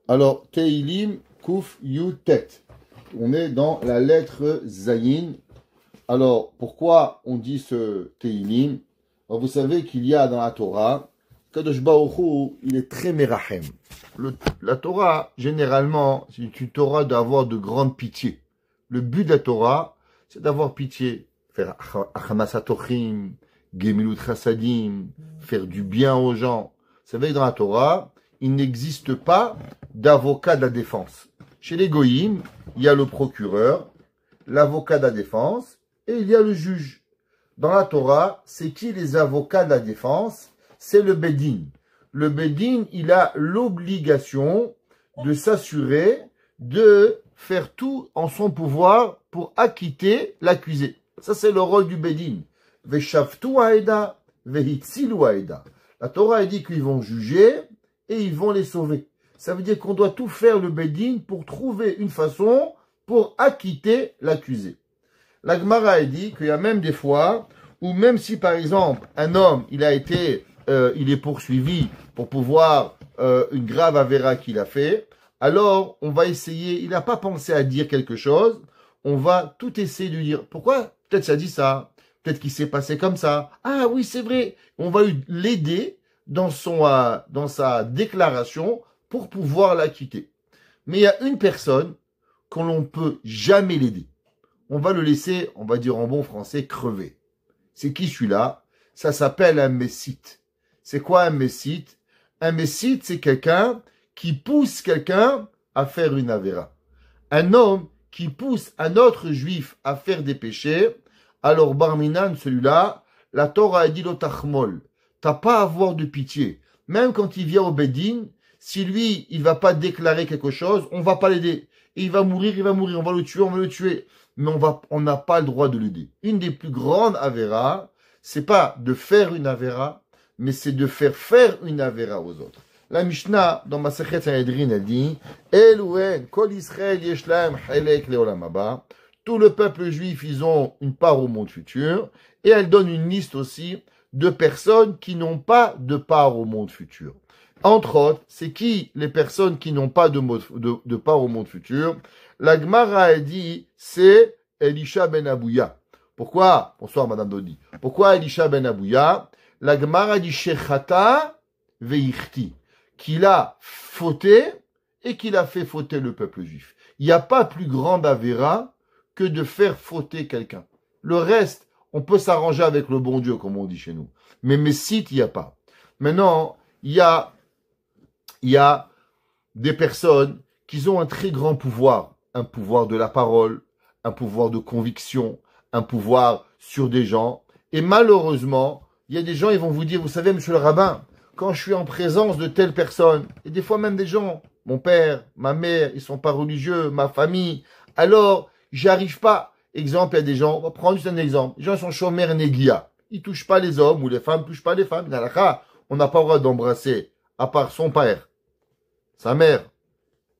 Alors, Teilim, Kuf, Yutet. On est dans la lettre Zayin. Alors, pourquoi on dit ce Teilim? Alors, vous savez qu'il y a dans la Torah, Kadosh Baruch Hu, il est très merahem. La Torah, généralement, c'est une Torah d'avoir de grandes pitiés. Le but de la Torah, c'est d'avoir pitié. Faire Achanasatochim, Gemilut Chassadim, faire du bien aux gens. Vous savez que dans la Torah, il n'existe pas d'avocat de la défense. Chez les Goïm, il y a le procureur, l'avocat de la défense, et il y a le juge. Dans la Torah, c'est qui les avocats de la défense? C'est le Bedin. Le Bedin, il a l'obligation de s'assurer de faire tout en son pouvoir pour acquitter l'accusé. Ça, c'est le rôle du Bedin. Veshavtu haeda, vehitzilu haeda. La Torah dit qu'ils vont juger et ils vont les sauver. Ça veut dire qu'on doit tout faire le Bedin pour trouver une façon pour acquitter l'accusé. La Gemara dit qu'il y a même des fois où même si par exemple un homme il est poursuivi pour pouvoir une grave avéra qu'il a fait, alors on va essayer, il n'a pas pensé à dire quelque chose, on va tout essayer de lui dire pourquoi peut-être ça dit ça, peut-être qu'il s'est passé comme ça, ah oui c'est vrai, on va l'aider dans sa déclaration pour pouvoir l'acquitter. Mais il y a une personne qu'on ne peut jamais l'aider. On va le laisser, on va dire en bon français, crever. C'est qui celui-là? Ça s'appelle un messite. C'est quoi un messite? Un messite, c'est quelqu'un qui pousse quelqu'un à faire une avéra. Un homme qui pousse un autre juif à faire des péchés, alors Barminan, celui-là, la Torah a dit l'otachmol. T'as pas à avoir de pitié. Même quand il vient au Bedin, si lui, il va pas déclarer quelque chose, on va pas l'aider. Et il va mourir, on va le tuer. Mais on n'a pas le droit de l'aider. Une des plus grandes avéras, c'est pas de faire une avéra, mais c'est de faire une avéra aux autres. La Mishnah, dans Masechet Sanhedrin, elle dit, Elouen, Kol Israël yesh lahem chelek leolam haba. Tout le peuple juif, ils ont une part au monde futur. Et elle donne une liste aussi de personnes qui n'ont pas de part au monde futur. Entre autres, c'est qui les personnes qui n'ont pas de part au monde futur? La Gemara a dit, c'est Elisha ben Abouya. Pourquoi? Bonsoir Madame Dodi. Pourquoi Elisha ben Abouya? La Gemara dit Shechata veichti. Qu'il a fauté et qu'il a fait fauter le peuple juif. Il n'y a pas plus grande avéra que de faire fauter quelqu'un. Le reste, on peut s'arranger avec le bon Dieu, comme on dit chez nous. Mais Messite, il n'y a pas. Maintenant, il y a des personnes qui ont un très grand pouvoir. Un pouvoir de la parole, un pouvoir de conviction, un pouvoir sur des gens. Et malheureusement, il y a des gens, ils vont vous dire, vous savez, monsieur le rabbin, quand je suis en présence de telle personne, et des fois même des gens, mon père, ma mère, ils sont pas religieux, ma famille, alors, j'y arrive pas. Exemple, il y a des gens, on va prendre juste un exemple, les gens sont chômeurs négia, ils touchent pas les hommes, ou les femmes touchent pas les femmes. On n'a pas le droit d'embrasser, à part son père, sa mère,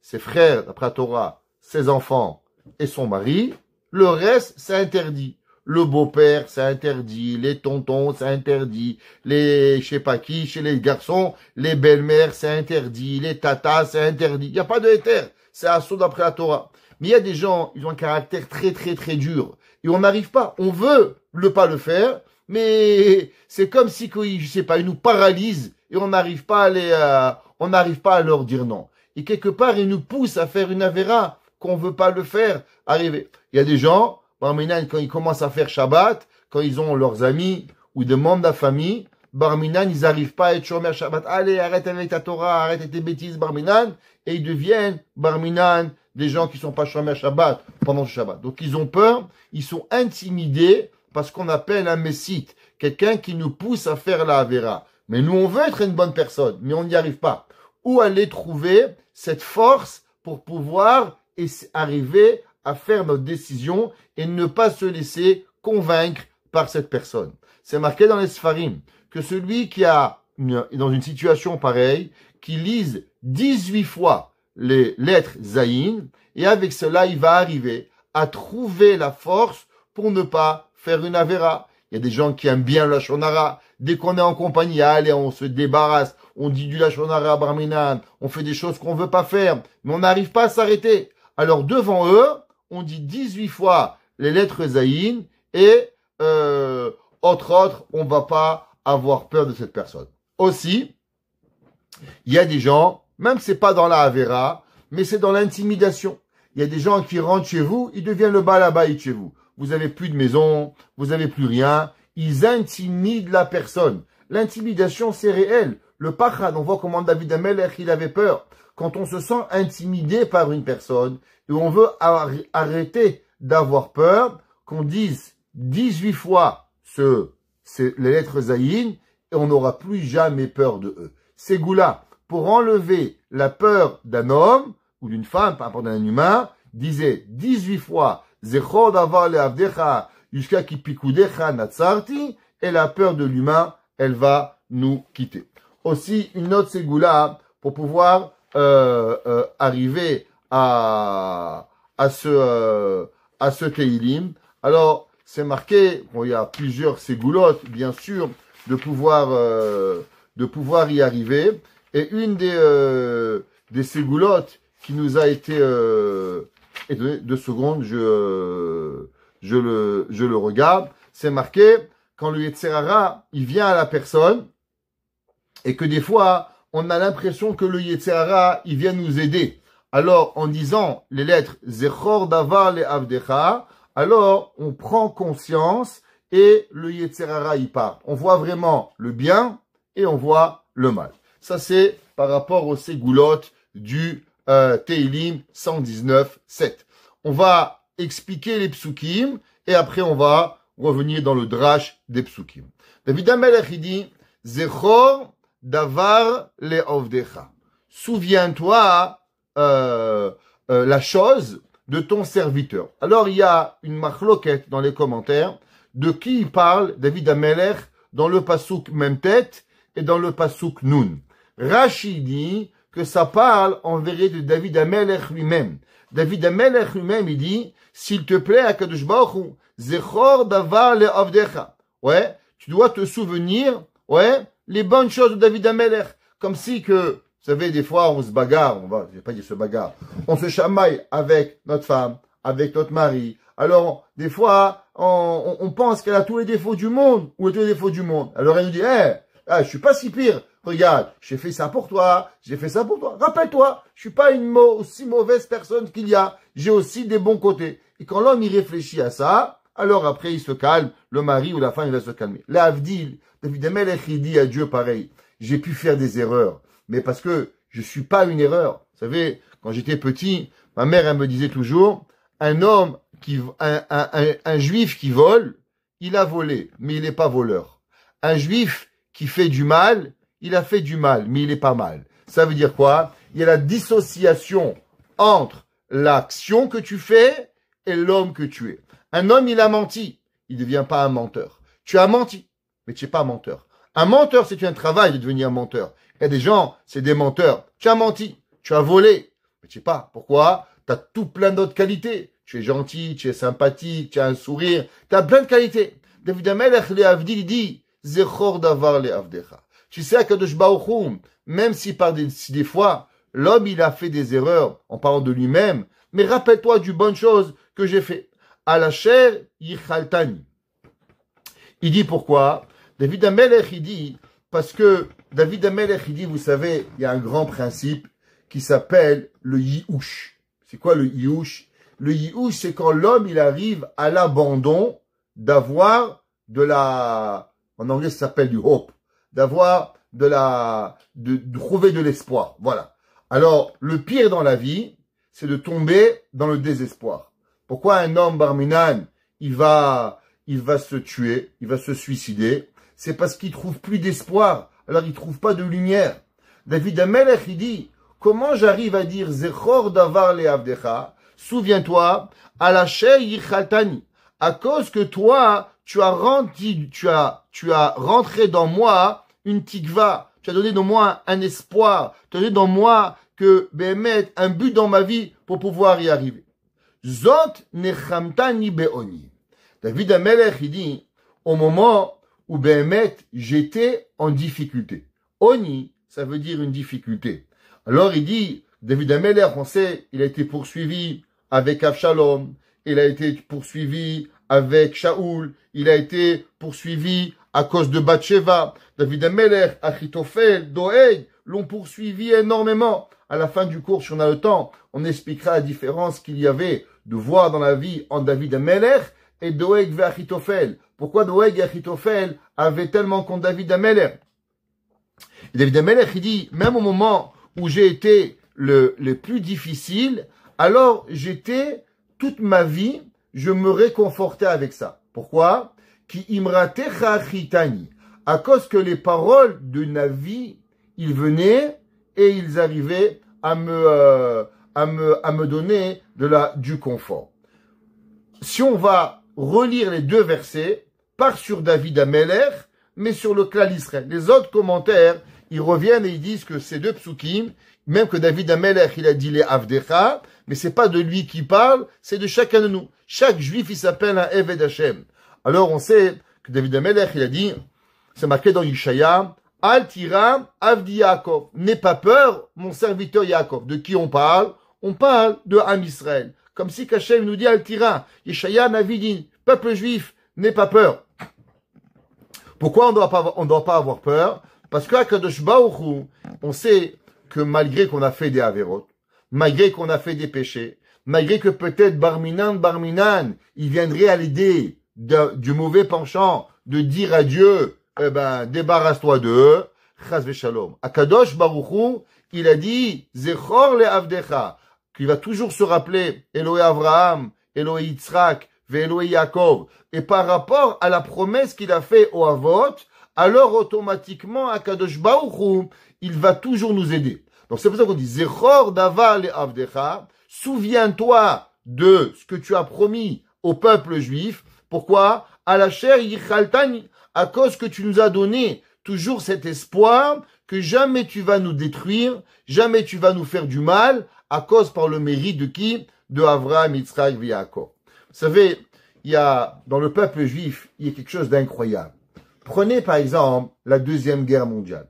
ses frères, d'après la Torah, ses enfants et son mari. Le reste, c'est interdit. Le beau-père, c'est interdit. Les tontons, c'est interdit. Les, je sais pas qui, chez les garçons, les belles-mères, c'est interdit. Les tatas, c'est interdit. Il n'y a pas de éther. C'est assaut d'après la Torah. Mais il y a des gens, ils ont un caractère très, très, très dur. Et on n'arrive pas. On veut pas le faire, mais c'est comme si, je sais pas, ils nous paralysent et on n'arrive pas à leur dire non. Et quelque part, ils nous poussent à faire une avéra qu'on veut pas le faire arriver. Il y a des gens, Barminan, quand ils commencent à faire Shabbat, quand ils ont leurs amis ou des membres de la famille, Barminan, ils n'arrivent pas à être Shomer Shabbat. Allez, arrête avec ta Torah, arrête avec tes bêtises, Barminan. Et ils deviennent, Barminan, des gens qui sont pas Shomer Shabbat pendant le Shabbat. Donc ils ont peur, ils sont intimidés parce qu'on appelle un messite, quelqu'un qui nous pousse à faire la avéra. Mais nous, on veut être une bonne personne, mais on n'y arrive pas. Où aller trouver cette force pour pouvoir arriver à faire notre décision et ne pas se laisser convaincre par cette personne. C'est marqué dans les Sfarim que celui qui est dans une situation pareille, qui lise 18 fois les lettres Zayin, et avec cela, il va arriver à trouver la force pour ne pas faire une avéra. Il y a des gens qui aiment bien le Lashon Hara. Dès qu'on est en compagnie, allez, on se débarrasse, on dit du Lashon Hara Barminan, on fait des choses qu'on veut pas faire, mais on n'arrive pas à s'arrêter. Alors devant eux, on dit 18 fois les lettres Zayin et autre, on va pas avoir peur de cette personne. Aussi, il y a des gens, même c'est pas dans la Avera, mais c'est dans l'intimidation. Il y a des gens qui rentrent chez vous, ils deviennent le balabaï chez vous. Vous avez plus de maison, vous avez plus rien. Ils intimident la personne. L'intimidation, c'est réel. Le pachad, on voit comment David Amelech, il avait peur. Quand on se sent intimidé par une personne, et on veut arrêter d'avoir peur, qu'on dise 18 fois les lettres Zayin, et on n'aura plus jamais peur de eux. Ces goûts-là, pour enlever la peur d'un homme, ou d'une femme, par rapport à un humain, disait 18 fois Zechor davar le'avdecha jusqu'à ki pikudecha natsarti, et la peur de l'humain, elle va nous quitter. Aussi, une autre ségoula pour pouvoir arriver à ce Teilim. Alors, c'est marqué, bon, il y a plusieurs ségoulottes, bien sûr, de pouvoir y arriver. Et une des ségoulottes qui nous a été et 2 secondes, je le regarde, c'est marqué quand le Yetzer Hara, il vient à la personne et que des fois, on a l'impression que le Yetzer Hara, il vient nous aider. Alors, en disant les lettres Zechor davar le'avdecha, alors on prend conscience et le Yetzer Hara, il part. On voit vraiment le bien et on voit le mal. Ça, c'est par rapport aux ségoulottes du Teilim 119.7. On va expliquer les psukim et après on va revenir dans le drash des psukim. David Amelech, il dit Zechor davar le'ovdecha. Souviens-toi la chose de ton serviteur. Alors il y a une machloket dans les commentaires de qui il parle David Amelech dans le pasuk Memtet et dans le pasuk Nun. Rashi dit que ça parle en vérité de David Amelech lui-même. David Amelech lui-même, il dit, s'il te plaît, Akadosh Baruch Hu, Zechor davar le'avdecha. Ouais, tu dois te souvenir, ouais, les bonnes choses de David Amelech. Comme si que, vous savez, des fois, on se bagarre, je vais pas dire se bagarre, on se chamaille avec notre femme, avec notre mari. Alors, des fois, on pense qu'elle a tous les défauts du monde, ou tous les défauts du monde. Alors, elle nous dit, je suis pas si pire. Regarde, j'ai fait ça pour toi, j'ai fait ça pour toi. Rappelle-toi, je suis pas une aussi mauvaise personne qu'il y a. J'ai aussi des bons côtés. Et quand l'homme y réfléchit à ça, alors après il se calme, le mari ou la femme il va se calmer. L'Avdil, David Amelech, il dit à Dieu pareil. J'ai pu faire des erreurs, mais parce que je suis pas une erreur. Vous savez, quand j'étais petit, ma mère elle me disait toujours, un juif qui vole, il a volé, mais il n'est pas voleur. Un juif qui fait du mal, il a fait du mal, mais il est pas mal. Ça veut dire quoi? Il y a la dissociation entre l'action que tu fais et l'homme que tu es. Un homme, il a menti. Il ne devient pas un menteur. Tu as menti, mais tu n'es pas menteur. Un menteur, c'est un travail de devenir un menteur. Il y a des gens, c'est des menteurs. Tu as menti, tu as volé, mais tu sais pas. Pourquoi? Tu as tout plein d'autres qualités. Tu es gentil, tu es sympathique, tu as un sourire. Tu as plein de qualités. David Amelech, il dit, Zechor davar le'avdecha. Tu sais, Akadosh Baruch Hu, même si des fois, l'homme, il a fait des erreurs en parlant de lui-même, mais rappelle-toi du bonne chose que j'ai fait. À la chair, yichaltani. Il dit pourquoi? David Amelech, il dit, parce que David Amelech, il dit, vous savez, il y a un grand principe qui s'appelle le yiouch. C'est quoi le yiouch? Le yiouch, c'est quand l'homme, il arrive à l'abandon d'avoir en anglais, ça s'appelle du hope. D'avoir de trouver de l'espoir. Voilà. Alors, le pire dans la vie, c'est de tomber dans le désespoir. Pourquoi un homme barminan, il va se tuer, il va se suicider? C'est parce qu'il trouve plus d'espoir. Alors, il trouve pas de lumière. David Amelech, il dit, comment j'arrive à dire Zechor davar le'avdecha? Souviens-toi, à la chair yichaltani. À cause que toi, tu as rentré dans moi une tikva, tu as donné dans moi un espoir, tu as donné dans moi un but dans ma vie pour pouvoir y arriver. Zot nechamtani be'oni. David Amelech, il dit, au moment où Behemet, j'étais en difficulté. Oni, ça veut dire une difficulté. Alors il dit, David Ameler, on sait, il a été poursuivi avec Avshalom, il a été poursuivi avec Shaoul, il a été poursuivi à cause de Bathsheba. David Ameler, Achitophel, Doeg l'ont poursuivi énormément. À la fin du cours, si on a le temps, on expliquera la différence qu'il y avait de voir dans la vie en David Ameler et Doeg et Achitophel. Pourquoi Doeg et Achitophel avaient tellement contre David Ameler? Et David Ameler, il dit, même au moment où j'ai été le plus difficile, alors j'étais, toute ma vie, je me réconfortais avec ça. Pourquoi? Ki imratecha achitani. À cause que les paroles de Navi, ils venaient et ils arrivaient à me donner du confort. Si on va relire les deux versets, pas sur David Ameler, mais sur le clan Israël. Les autres commentaires, ils reviennent et ils disent que ces deux psukim, même que David Ameler, il a dit les Avdecha, mais c'est pas de lui qui parle, c'est de chacun de nous. Chaque juif, il s'appelle un Eved Hashem. Alors on sait que David Ameler, il a dit, c'est marqué dans Yishaya, Al tira Avdi Yaakov. N'aie pas peur, mon serviteur Yaakov. De qui on parle? On parle de Am Israël. Comme si Kachem nous dit Al tira, Yishaya Navidin, peuple juif, n'aie pas peur. Pourquoi on doit pas avoir peur? Parce qu'à Kadosh Baruch Hu, on sait que malgré qu'on a fait des avérotes, malgré qu'on a fait des péchés, malgré que peut-être Barminan, il viendrait à l'idée du mauvais penchant de dire à Dieu, débarrasse-toi d'eux, chas v'shalom. Akadosh Baruch Hu, il a dit, Zechor le Avdecha, qu'il va toujours se rappeler Elohé Avraham, Elohé Yitzhak, Elohé Yaakov. Et par rapport à la promesse qu'il a fait au Avot, alors automatiquement, Akadosh Baruch Hu, il va toujours nous aider. Donc c'est pour ça qu'on dit, Zechor davar le Avdecha, souviens-toi de ce que tu as promis au peuple juif. Pourquoi? À la chair Yichaltani, à cause que tu nous as donné toujours cet espoir que jamais tu vas nous détruire, jamais tu vas nous faire du mal, à cause par le mérite de qui? De Avraham, Yitzhak et Yaakov. Vous savez, il y a, dans le peuple juif, il y a quelque chose d'incroyable. Prenez par exemple la Deuxième Guerre mondiale.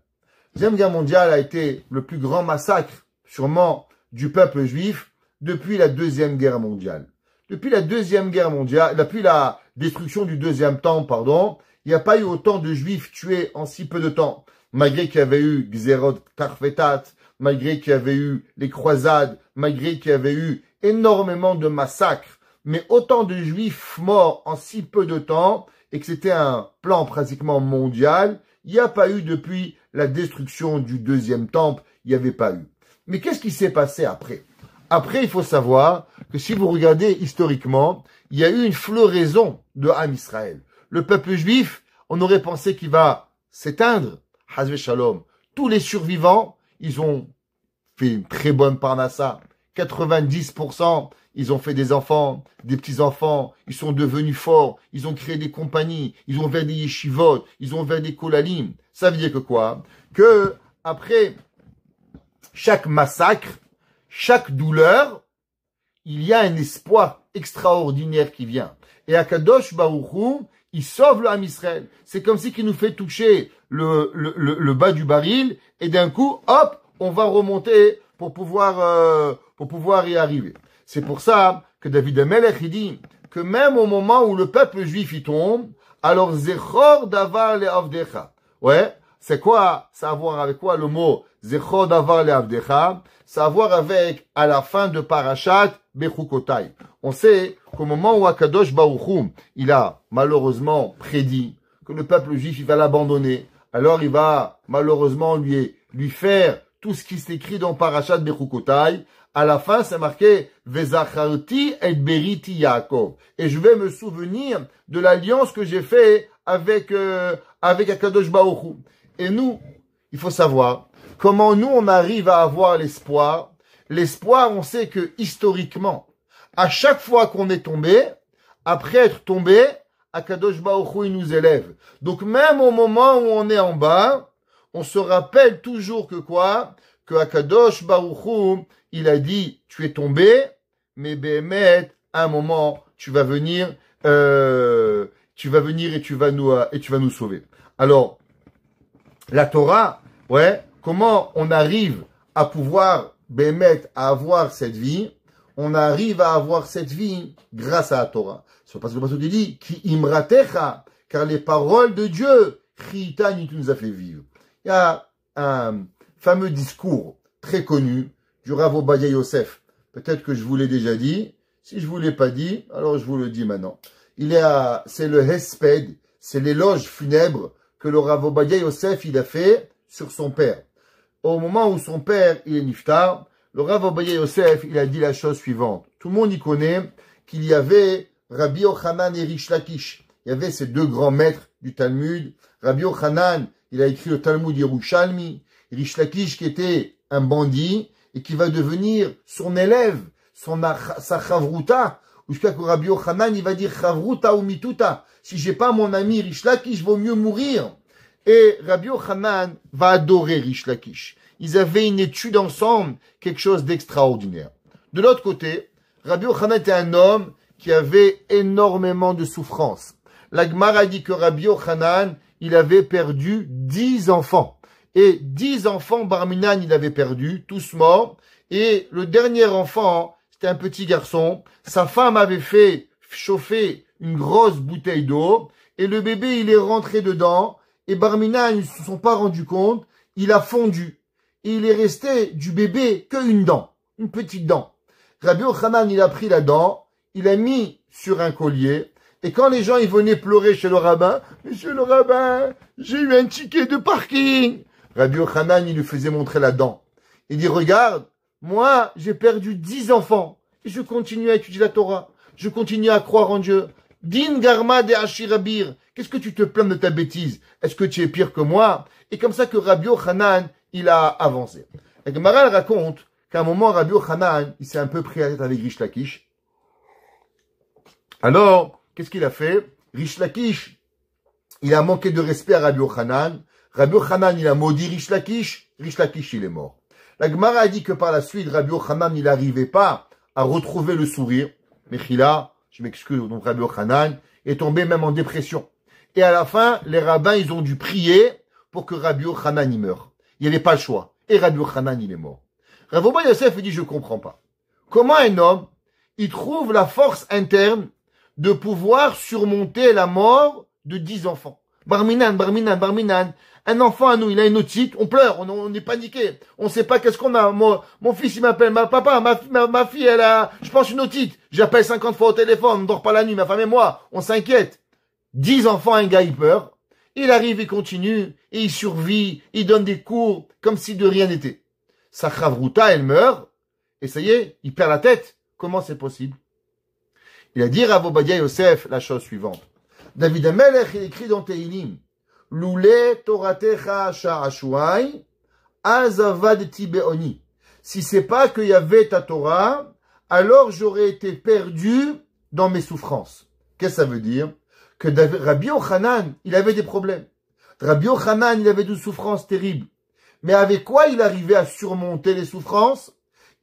La Deuxième Guerre mondiale a été le plus grand massacre, sûrement, du peuple juif depuis la Deuxième Guerre mondiale. Depuis la Deuxième Guerre mondiale, depuis la destruction du Deuxième Temple, pardon, il n'y a pas eu autant de juifs tués en si peu de temps. Malgré qu'il y avait eu Gzerot Tarfetat, malgré qu'il y avait eu les croisades, malgré qu'il y avait eu énormément de massacres, mais autant de juifs morts en si peu de temps, et que c'était un plan pratiquement mondial, il n'y a pas eu depuis la destruction du Deuxième Temple, il n'y avait pas eu. Mais qu'est-ce qui s'est passé après? Après, il faut savoir que si vous regardez historiquement, il y a eu une floraison de Am Israël. Le peuple juif, on aurait pensé qu'il va s'éteindre, Hazve Shalom. Tous les survivants, ils ont fait une très bonne parnassa. 90%, ils ont fait des enfants, des petits-enfants, ils sont devenus forts, ils ont créé des compagnies, ils ont ouvert des yeshivot, ils ont ouvert des kolalim. Ça veut dire que quoi? Que après chaque massacre, chaque douleur, il y a un espoir extraordinaire qui vient. Et Akadosh Baruch Hu, il sauve le Ham Israël. C'est comme si qu'il nous fait toucher le bas du baril, et d'un coup, hop, on va remonter pour pouvoir y arriver. C'est pour ça que David Amelech, il dit que même au moment où le peuple juif y tombe, alors Zechor davar le Avdecha. Ouais, c'est quoi? Ça a à voir avec quoi le mot Zechor davar le Avdecha? Ça a à voir avec, à la fin de Parashat Bechukotai. On sait qu'au moment où Akadosh Baruch Hu, il a malheureusement prédit que le peuple juif, il va l'abandonner, alors il va malheureusement lui faire tout ce qui s'écrit dans Parashat Bechukotai. À la fin, c'est marqué Vezacharti et Beriti Yaakov. Et je vais me souvenir de l'alliance que j'ai fait avec Akadosh Baruch Hu. Et nous, il faut savoir comment nous on arrive à avoir l'espoir. L'espoir, on sait que historiquement, à chaque fois qu'on est tombé, après être tombé, Akadosh Baruch Hu, il nous élève. Donc même au moment où on est en bas, on se rappelle toujours que quoi? Que Akadosh Baruch Hu, il a dit, tu es tombé, mais Béhémet, à un moment, tu vas venir tu vas venir et tu vas nous sauver. Alors, la Torah, ouais, comment on arrive à pouvoir, à avoir cette vie? On arrive à avoir cette vie grâce à la Torah. C'est parce que le passage dit, qui imratecha, car les paroles de Dieu, Chitan, tu nous a fait vivre. Il y a un fameux discours très connu du Rav Ovadia Yosef. Peut-être que je vous l'ai déjà dit. Si je vous l'ai pas dit, alors je vous le dis maintenant. C'est le Hesped, c'est l'éloge funèbre que le Rav Ovadia Yosef, il a fait sur son père. Au moment où son père, il est niftar, le Rav Ovadia Yosef, il a dit la chose suivante. Tout le monde y connaît qu'il y avait Rabbi Yochanan et Rish Lakish. Il y avait ces deux grands maîtres du Talmud. Rabbi Yochanan, il a écrit le Talmud Yerushalmi. Rish Lakish, qui était un bandit et qui va devenir son élève, sa chavruta. Jusqu'à que Rabbi Yochanan, il va dire chavruta ou mituta. Si j'ai pas mon ami Rish Lakish, vaut mieux mourir. Et Rabbi Yochanan va adorer Rish Lakish. Ils avaient une étude ensemble, quelque chose d'extraordinaire. De l'autre côté, Rabbi Yochanan était un homme qui avait énormément de souffrance. La Gemara dit que Rabbi Yochanan, il avait perdu 10 enfants. Et 10 enfants, Barminan, il avait perdu, tous morts. Et le dernier enfant, c'était un petit garçon. Sa femme avait fait chauffer une grosse bouteille d'eau. Et le bébé, il est rentré dedans. Et Barminan, ils ne se sont pas rendus compte. Il a fondu. Et il est resté du bébé qu'une dent. Une petite dent. Rabbi Yochanan, il a pris la dent. Il a mis sur un collier. Et quand les gens, ils venaient pleurer chez le rabbin, « Monsieur le rabbin, j'ai eu un ticket de parking !» Rabbi Yochanan, il lui faisait montrer la dent. Il dit, regarde, moi, j'ai perdu 10 enfants. Et je continue à étudier la Torah. Je continue à croire en Dieu. Din garma de ashirabir. Qu'est-ce que tu te plains de ta bêtise? Est-ce que tu es pire que moi? Et comme ça que Rabbi Yochanan, il a avancé. La Gemara raconte qu'à un moment, Rabbi Yochanan, il s'est un peu pris à la tête avec Rish Lakish. Alors, qu'est-ce qu'il a fait? Rish Lakish, il a manqué de respect à Rabbi Yochanan. Rabbi Yochanan, il a maudit Rish Lakish. Rish Lakish, il est mort. La Gemara a dit que par la suite, Rabbi Yochanan, il n'arrivait pas à retrouver le sourire. Mechila, je m'excuse, donc Rabbi Yochanan est tombé même en dépression. Et à la fin, les rabbins, ils ont dû prier pour que Rabbi Yochanan y meure. Il n'y avait pas le choix. Et Rabbi Yochanan, il est mort. Rav Ovadia Yosef dit, je comprends pas. Comment un homme, il trouve la force interne de pouvoir surmonter la mort de 10 enfants? Barminan. Un enfant à nous, il a une otite, on pleure, on est paniqué. On sait pas qu'est-ce qu'on a. Mon fils, il m'appelle, ma fille, elle a, je pense, une otite. J'appelle 50 fois au téléphone, on ne dort pas la nuit, ma femme et moi, on s'inquiète. 10 enfants, un gars, il meurt. Il arrive, il continue, et il survit, il donne des cours, comme si de rien n'était. Sa chavruta, elle meurt, et ça y est, il perd la tête. Comment c'est possible? Il a dit Rav Ovadia Yosef la chose suivante. David Amelech, il écrit dans Tehilim, Loulé Toratecha Sha'ashuai, Azavad Tibeoni. Si c'est pas qu'il y avait ta Torah, alors j'aurais été perdu dans mes souffrances. Qu'est-ce que ça veut dire? Que Rabbi Yochanan, il avait des problèmes. Rabbi Yochanan, il avait des souffrances terribles. Mais avec quoi il arrivait à surmonter les souffrances?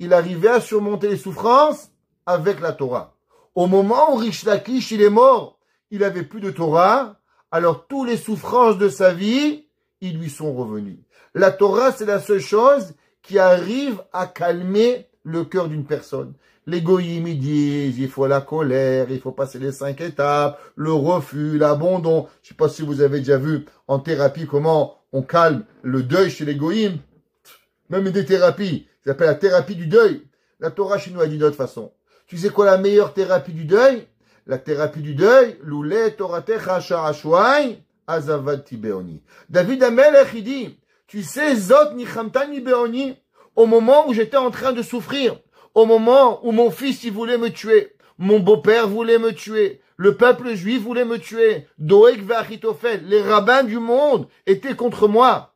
Il arrivait à surmonter les souffrances avec la Torah. Au moment où Rish Lakish, il est mort, il avait plus de Torah, alors tous les souffrances de sa vie, ils lui sont revenus. La Torah, c'est la seule chose qui arrive à calmer le cœur d'une personne. Les goyim, ils disent, il faut la colère, il faut passer les 5 étapes, le refus, l'abandon. Je sais pas si vous avez déjà vu en thérapie comment on calme le deuil chez les goyim. Même des thérapies, ça s'appelle la thérapie du deuil. La Torah chez nous a dit d'autre façon. Tu sais quoi la meilleure thérapie du deuil? La thérapie du deuil, Loulé Toratecha Sha'ashuai, Azavad Tibeoni. David Amelech, il dit, tu sais, Zot Nichamtani Beoni, au moment où j'étais en train de souffrir, au moment où mon fils, il voulait me tuer, mon beau-père voulait me tuer, le peuple juif voulait me tuer, Doeg ve'Achitophel, les rabbins du monde étaient contre moi.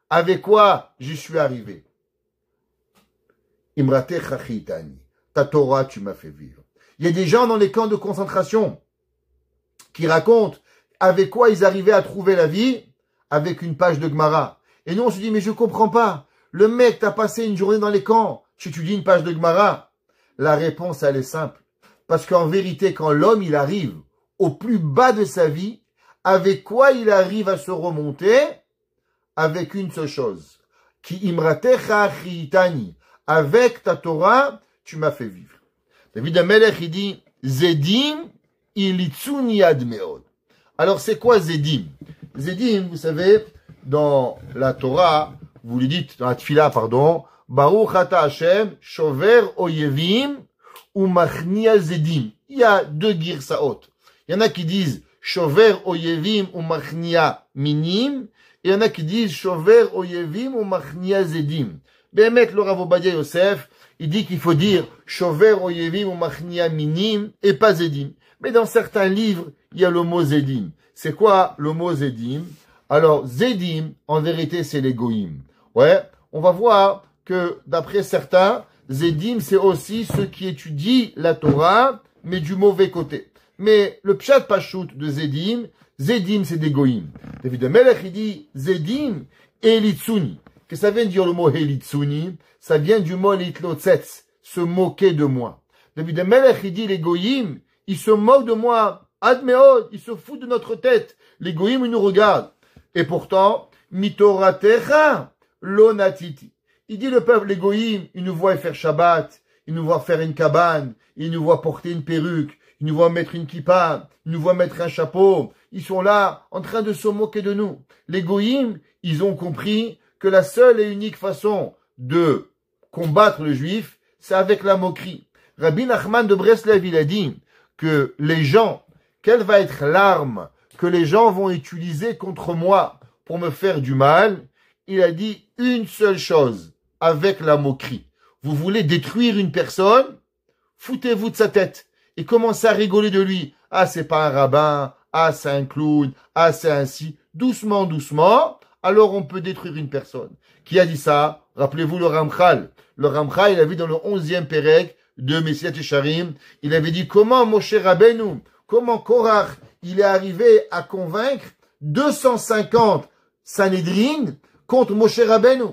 Avec quoi j'y suis arrivé? Imratecha Chitani. Ta Torah, tu m'as fait vivre. Il y a des gens dans les camps de concentration qui racontent avec quoi ils arrivaient à trouver la vie, avec une page de Gemara. Et nous, on se dit, mais je comprends pas. Le mec, t'as passé une journée dans les camps, tu étudies une page de Gemara. La réponse, elle est simple. Parce qu'en vérité, quand l'homme, il arrive au plus bas de sa vie, avec quoi il arrive à se remonter? Avec une seule chose. Ki imratecha achitani. Avec ta Torah, tu m'as fait vivre. David Amelech, il dit, Zedim ilitzuni ad meod. Alors, c'est quoi Zedim? Zedim, vous savez, dans la Torah, vous lui dites, dans la Tfila, pardon, Baruch ata Hashem, shover oyevim, ou machnia Zedim. Il y a deux girsaot. Il y en a qui disent, shover oyevim, ou machnia minim. Il y en a qui disent, shover oyevim, ou machnia Zedim. Behemet, le Rav Obadia Yosef, il dit qu'il faut dire shover oyevim ou machnia minim et pas zedim. Mais dans certains livres, il y a le mot zedim. C'est quoi le mot zedim? Alors, zedim, en vérité, c'est les goïm. Ouais, on va voir que d'après certains, zedim, c'est aussi ceux qui étudient la Torah, mais du mauvais côté. Mais le pshat pashout de zedim, zedim, c'est des goïm. David Amelech, il dit zedim et litsuni. Que ça vient de dire le mot helitsuni, ça vient du mot litlotzetz, se moquer de moi. David Amelech, il dit les goyim, ils se moquent de moi, admeod, ils se foutent de notre tête. Les goyim, ils nous regardent. Et pourtant, mitoratecha lonatiti. Il dit le peuple, les goyim, ils nous voient faire Shabbat, ils nous voient faire une cabane, ils nous voient porter une perruque, ils nous voient mettre une kippa, ils nous voient mettre un chapeau. Ils sont là, en train de se moquer de nous. Les goyim, ils ont compris que la seule et unique façon de combattre le juif, c'est avec la moquerie. Rabbi Nachman de Breslev, il a dit que les gens, quelle va être l'arme que les gens vont utiliser contre moi pour me faire du mal? Il a dit une seule chose, avec la moquerie. Vous voulez détruire une personne? Foutez-vous de sa tête et commencez à rigoler de lui. Ah, c'est pas un rabbin. Ah, c'est un clown. Ah, c'est ainsi. Doucement, doucement. Alors on peut détruire une personne. Qui a dit ça? Rappelez-vous le Ramchal. Le Ramchal, il avait dans le 11e Pérec de Messiat Yesharim, il avait dit comment Moshe Rabbeinu, comment Korach, il est arrivé à convaincre 250 Sanhedrin contre Moshe Rabbeinu.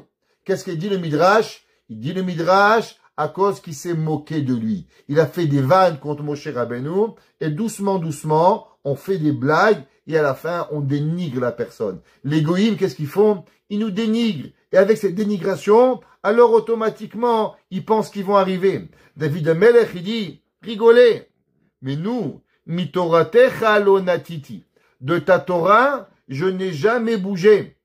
Qu'est-ce qu'il dit le Midrash? Il dit le Midrash à cause qu'il s'est moqué de lui. Il a fait des vannes contre Moshe Rabbeinu et doucement, doucement, on fait des blagues et à la fin, on dénigre la personne. Les goïms, qu'est-ce qu'ils font? Ils nous dénigrent. Et avec cette dénigration, alors automatiquement, ils pensent qu'ils vont arriver. David Amelech, il dit, rigolez. Mais nous, mitoratecha lonatiti. De ta Torah, je n'ai jamais bougé.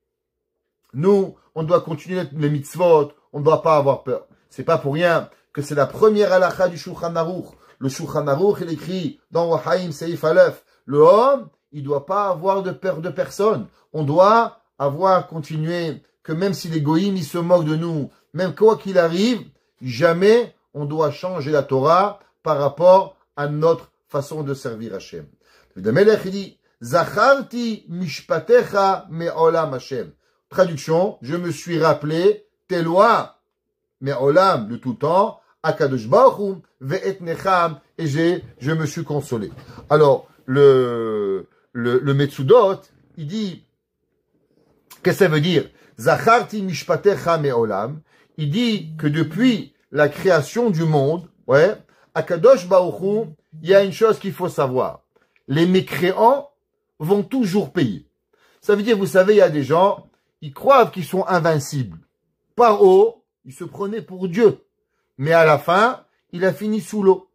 Nous, on doit continuer les mitzvot, on ne doit pas avoir peur. C'est pas pour rien que c'est la première halakha du Shulchan Aruch. Le Shulchan Aruch, il écrit dans Wahaim Seif Aleph, le homme, il doit pas avoir de peur de personne. On doit avoir continué que même si les goïms, ils se moquent de nous, même quoi qu'il arrive, jamais on doit changer la Torah par rapport à notre façon de servir Hashem. Le Melech, il dit, Zacharti mishpatecha me'olam Hashem. Traduction, je me suis rappelé tes lois, me'olam, de tout temps, akadosh baruch hu, ve'et necham, et je me suis consolé. Alors, le Metsudot, il dit, qu'est-ce que ça veut dire? Zacharti mishpatecha me'olam. Il dit que depuis la création du monde, ouais, Akadosh Baruch Hu, il y a une chose qu'il faut savoir. Les mécréants vont toujours payer. Ça veut dire, vous savez, il y a des gens, ils croient qu'ils sont invincibles. Par haut, ils se prenaient pour Dieu. Mais à la fin, il a fini sous l'eau.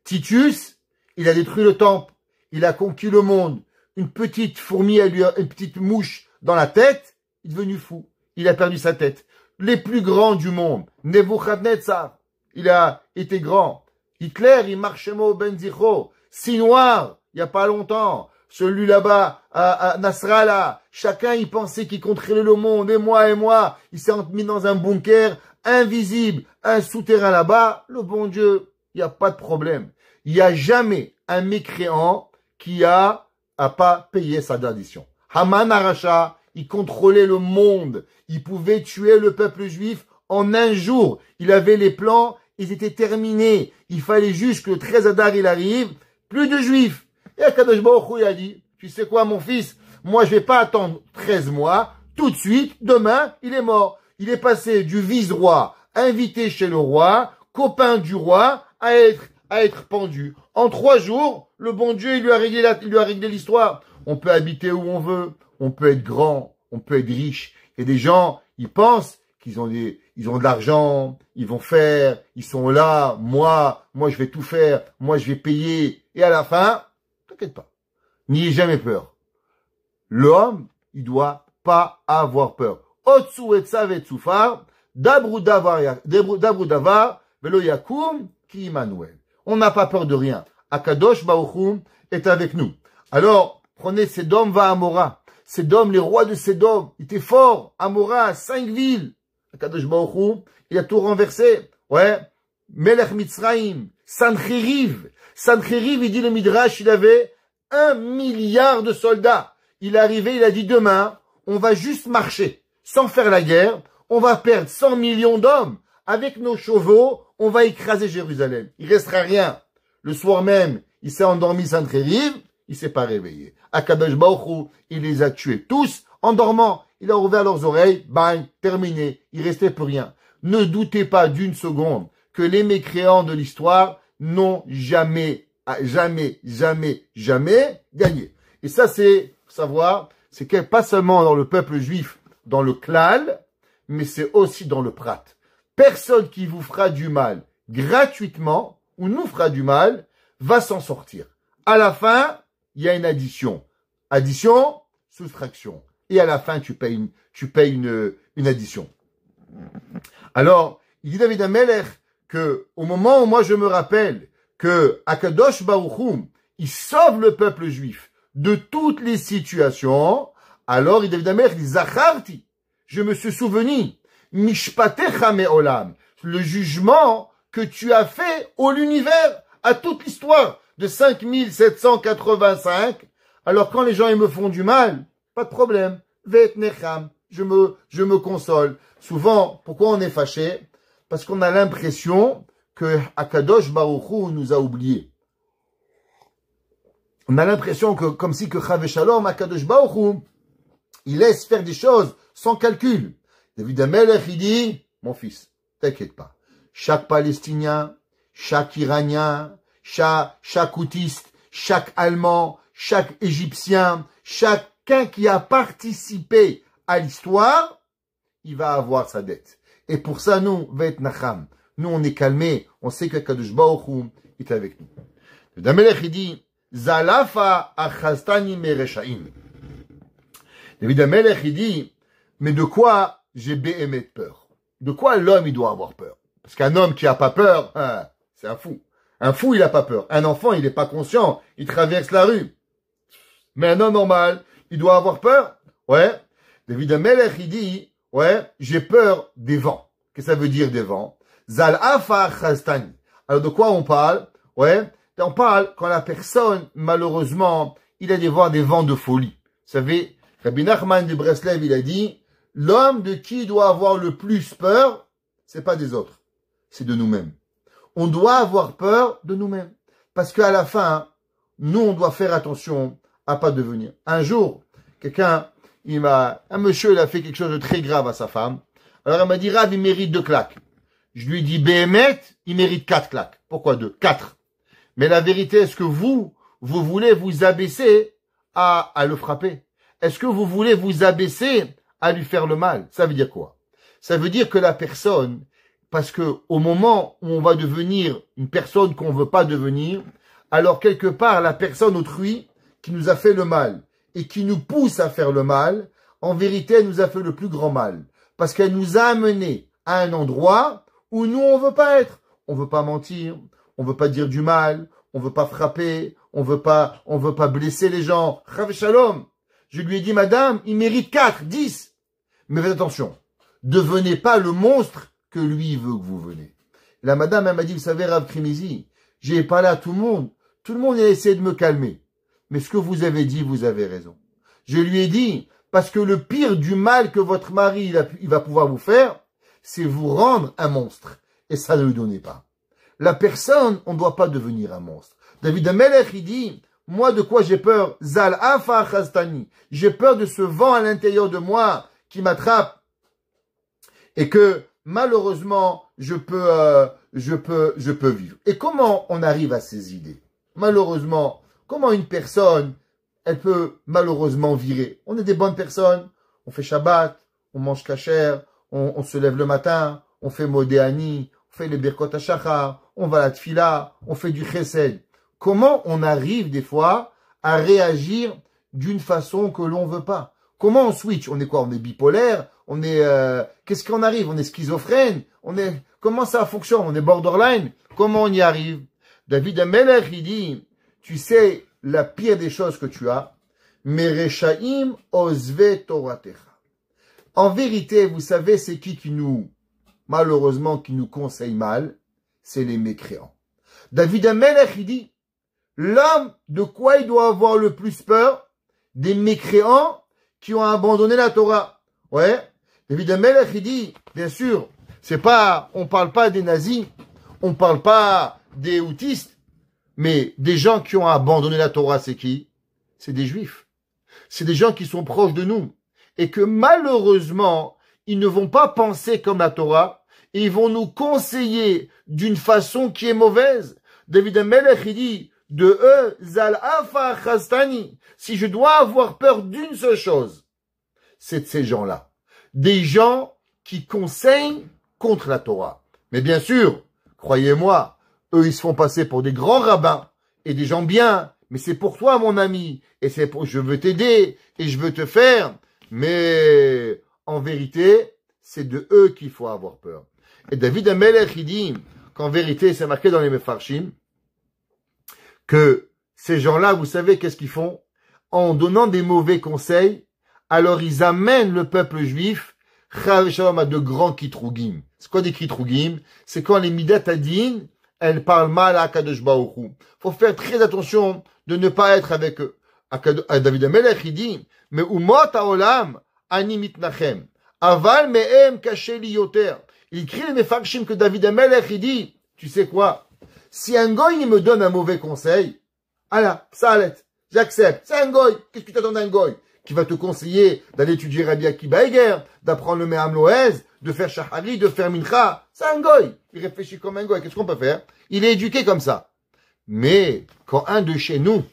Titus, il a détruit le temple. Il a conquis le monde. Une petite fourmi, une petite mouche dans la tête, il est devenu fou. Il a perdu sa tête. Les plus grands du monde, Nebuchadnezzar, il a été grand. Hitler, il marchait au Benzicho, si noir, il n'y a pas longtemps. Celui là-bas, à Nasrallah, chacun, il pensait qu'il contrôlait le monde, et moi. Il s'est mis dans un bunker invisible, un souterrain là-bas. Le bon Dieu, il n'y a pas de problème. Il n'y a jamais un mécréant qui a pas payé sa tradition. Haman Aracha, il contrôlait le monde. Il pouvait tuer le peuple juif en un jour. Il avait les plans, ils étaient terminés. Il fallait juste que le 13 Adar, il arrive. Plus de juifs. Et Akadosh Baruch Hu, il a dit, tu sais quoi, mon fils? Moi, je vais pas attendre 13 mois. Tout de suite, demain, il est mort. Il est passé du vice-roi, invité chez le roi, copain du roi, à être à être pendu. En 3 jours, le bon Dieu, il lui a réglé l'histoire. On peut habiter où on veut, on peut être grand, on peut être riche. Et des gens, ils pensent qu'ils ont de l'argent, ils vont faire, ils sont là, moi je vais tout faire, moi je vais payer. Et à la fin, t'inquiète pas, n'ayez jamais peur. L'homme, il doit pas avoir peur. Otsu etzav etzufar, dabru davar, velo yakum ki Immanuel. On n'a pas peur de rien. Akadosh Baruch Hu est avec nous. Alors, prenez Sédom va Amora. Sédom, les rois de Sédom, ils étaient forts. Amora, 5 villes. Akadosh Baruch Hu, il a tout renversé. Ouais. Melech Mitzrayim, Sancheriv. Sancheriv, il dit le Midrash, il avait 1 milliard de soldats. Il est arrivé, il a dit demain, on va juste marcher, sans faire la guerre. On va perdre 100 millions d'hommes. Avec nos chevaux, on va écraser Jérusalem. Il restera rien. Le soir même, il s'est endormi Sancheriv, il s'est pas réveillé. Akadosh Baruch Hu, il les a tués tous en dormant. Il a ouvert leurs oreilles, bang, terminé. Il restait plus rien. Ne doutez pas d'une seconde que les mécréants de l'histoire n'ont jamais gagné. Et ça, c'est savoir, c'est que pas seulement dans le peuple juif, dans le klal, mais c'est aussi dans le prat. Personne qui vous fera du mal gratuitement, ou nous fera du mal, va s'en sortir. À la fin, il y a une addition. Addition, soustraction. Et à la fin, tu payes une addition. Alors, il dit David HaMelech que au moment où moi je me rappelle que Akadosh Baruch Hu, il sauve le peuple juif de toutes les situations, alors il David HaMelech dit Zacharti, je me suis souvenu, Mishpatecha me'olam, le jugement que tu as fait au l'univers, à toute l'histoire de 5785. Alors quand les gens ils me font du mal, pas de problème, Vet necham, je me console. Souvent, pourquoi on est fâché? Parce qu'on a l'impression que Akadosh Baruch Hu nous a oubliés. On a l'impression que, comme si que Chav Shalom, Akadosh Baruch Hu, il laisse faire des choses sans calcul. David HaMelech, il dit, mon fils, t'inquiète pas. Chaque Palestinien, chaque Iranien, chaque Houtiste, chaque Allemand, chaque Égyptien, chacun qui a participé à l'histoire, il va avoir sa dette. Et pour ça, nous, Vet Nacham, nous, on est calmés, on sait que Kadosh Baruch Hu est avec nous. David HaMelech, il dit, Zalafa achastani mereshaim. David HaMelech, il dit, mais de quoi j'ai béhémet peur? De quoi l'homme, il doit avoir peur? Parce qu'un homme qui a pas peur, hein, c'est un fou. Un fou, il a pas peur. Un enfant, il est pas conscient. Il traverse la rue. Mais un homme normal, il doit avoir peur? Ouais. David HaMelech, il dit, ouais, j'ai peur des vents. Qu'est-ce que ça veut dire des vents? Zal afa chastani. Alors de quoi on parle? Ouais. On parle quand la personne, malheureusement, il a des vents de folie. Vous savez, Rabbi Nachman de Breslev, il a dit, l'homme de qui doit avoir le plus peur, c'est pas des autres, c'est de nous-mêmes. On doit avoir peur de nous-mêmes. Parce qu'à la fin, nous, on doit faire attention à pas devenir. Un jour, un monsieur, il a fait quelque chose de très grave à sa femme. Alors, elle m'a dit, Rav, il mérite 2 claques. Je lui ai dit, Béhémet, il mérite 4 claques. Pourquoi 2? 4. Mais la vérité, est-ce que vous voulez vous abaisser à le frapper? Est-ce que vous voulez vous abaisser à lui faire le mal? Ça veut dire quoi? Ça veut dire que la personne, parce que au moment où on va devenir une personne qu'on veut pas devenir, alors quelque part, la personne autrui qui nous a fait le mal et qui nous pousse à faire le mal, en vérité, elle nous a fait le plus grand mal. Parce qu'elle nous a amenés à un endroit où nous, on veut pas être. On veut pas mentir. On veut pas dire du mal, on veut pas frapper, on veut pas blesser les gens. Chav Shalom. Je lui ai dit, madame, il mérite 4, 10. Mais faites attention. Devenez pas le monstre que lui veut que vous venez. La madame, elle m'a dit, vous savez, Rav Krimizi, j'ai parlé à tout le monde. Tout le monde a essayé de me calmer. Mais ce que vous avez dit, vous avez raison. Je lui ai dit, parce que le pire du mal que votre mari, il va pouvoir vous faire, c'est vous rendre un monstre. Et ça ne lui donnez pas. La personne, on ne doit pas devenir un monstre. David HaMelech, il dit, moi, de quoi j'ai peur? Zal afa chastani. J'ai peur de ce vent à l'intérieur de moi qui m'attrape. Et que, malheureusement, je peux vivre. Et comment on arrive à ces idées? Malheureusement, comment une personne, elle peut malheureusement virer? On est des bonnes personnes, on fait Shabbat, on mange kasher, on se lève le matin, on fait Modéani, on fait les Birkot HaShachar, on va à la Tfila, on fait du Chesed. Comment on arrive des fois à réagir d'une façon que l'on veut pas? Comment on switch? On est quoi? On est bipolaire? On est qu'est-ce qu'on arrive? On est schizophrène? Comment ça fonctionne? On est borderline? Comment on y arrive? David Amelech, il dit, tu sais la pire des choses que tu as, Mereshaim ozve toratecha. En vérité, vous savez, c'est qui nous, malheureusement, qui nous conseille mal? C'est les mécréants. David Amelech, il dit, l'homme, de quoi il doit avoir le plus peur? Des mécréants qui ont abandonné la Torah. Ouais. David Amelech, il dit, bien sûr, on parle pas des nazis, on parle pas des houtistes, mais des gens qui ont abandonné la Torah, c'est qui? C'est des juifs. C'est des gens qui sont proches de nous. Et que malheureusement, ils ne vont pas penser comme la Torah, et ils vont nous conseiller d'une façon qui est mauvaise. David Amelech, il dit, de eux, zal afa chastani. Si je dois avoir peur d'une seule chose, c'est de ces gens-là. Des gens qui conseillent contre la Torah. Mais bien sûr, croyez-moi, eux, ils se font passer pour des grands rabbins et des gens bien. Mais c'est pour toi, mon ami. Et je veux t'aider et je veux te faire. Mais en vérité, c'est de eux qu'il faut avoir peur. Et David Amelech, il dit qu'en vérité, c'est marqué dans les Mefarshim, que ces gens-là, vous savez qu'est-ce qu'ils font? En donnant des mauvais conseils, alors ils amènent le peuple juif à de grands kitrougim. C'est quoi des kitrougim? C'est quand les midat adin, elles parlent mal à Kadosh Baruch Hu. Faut faire très attention de ne pas être avec eux. À David Amelech, il dit, mais umot haolam ani mitnachem, aval mehem kaché li yoter. Il écrit les Mefarshim que David Amelech, il dit, tu sais quoi? Si un goy, il me donne un mauvais conseil, alors, ça allait, j'accepte. C'est un goy. Qu'est-ce que tu attends d'un goy? Qui va te conseiller d'aller étudier Rabbi Akiba Eger, d'apprendre le Me'am Loez, de faire Shahari, de faire Mincha. C'est un goy. Il réfléchit comme un goy. Qu'est-ce qu'on peut faire? Il est éduqué comme ça. Mais, quand un de chez nous,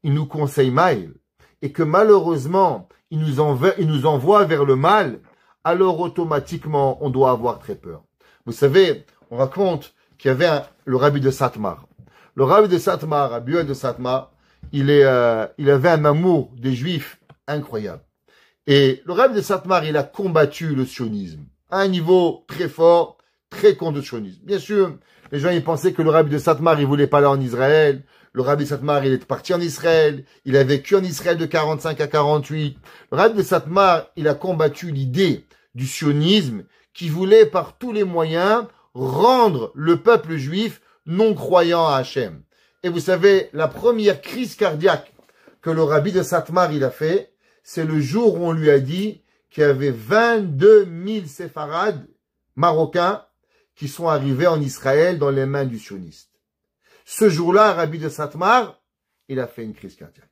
il nous conseille mal, et que malheureusement, il nous envoie vers le mal, alors automatiquement, on doit avoir très peur. Vous savez, on raconte qu'il y avait le rabbi de Satmar. Le rabbi de Satmar, Rabbi Yoel de Satmar, il avait un amour des Juifs incroyable. Et le rabbi de Satmar, il a combattu le sionisme à un niveau très fort, très contre le sionisme. Bien sûr, les gens ils pensaient que le rabbi de Satmar, il voulait pas aller en Israël. Le rabbi de Satmar, il est parti en Israël. Il a vécu en Israël de 45 à 48. Le rabbi de Satmar, il a combattu l'idée du sionisme qui voulait par tous les moyens rendre le peuple juif non croyant à Hachem. Et vous savez, la première crise cardiaque que le rabbi de Satmar il a fait, c'est le jour où on lui a dit qu'il y avait 22 000 séfarades marocains qui sont arrivés en Israël dans les mains du sioniste. Ce jour-là, rabbi de Satmar, il a fait une crise cardiaque.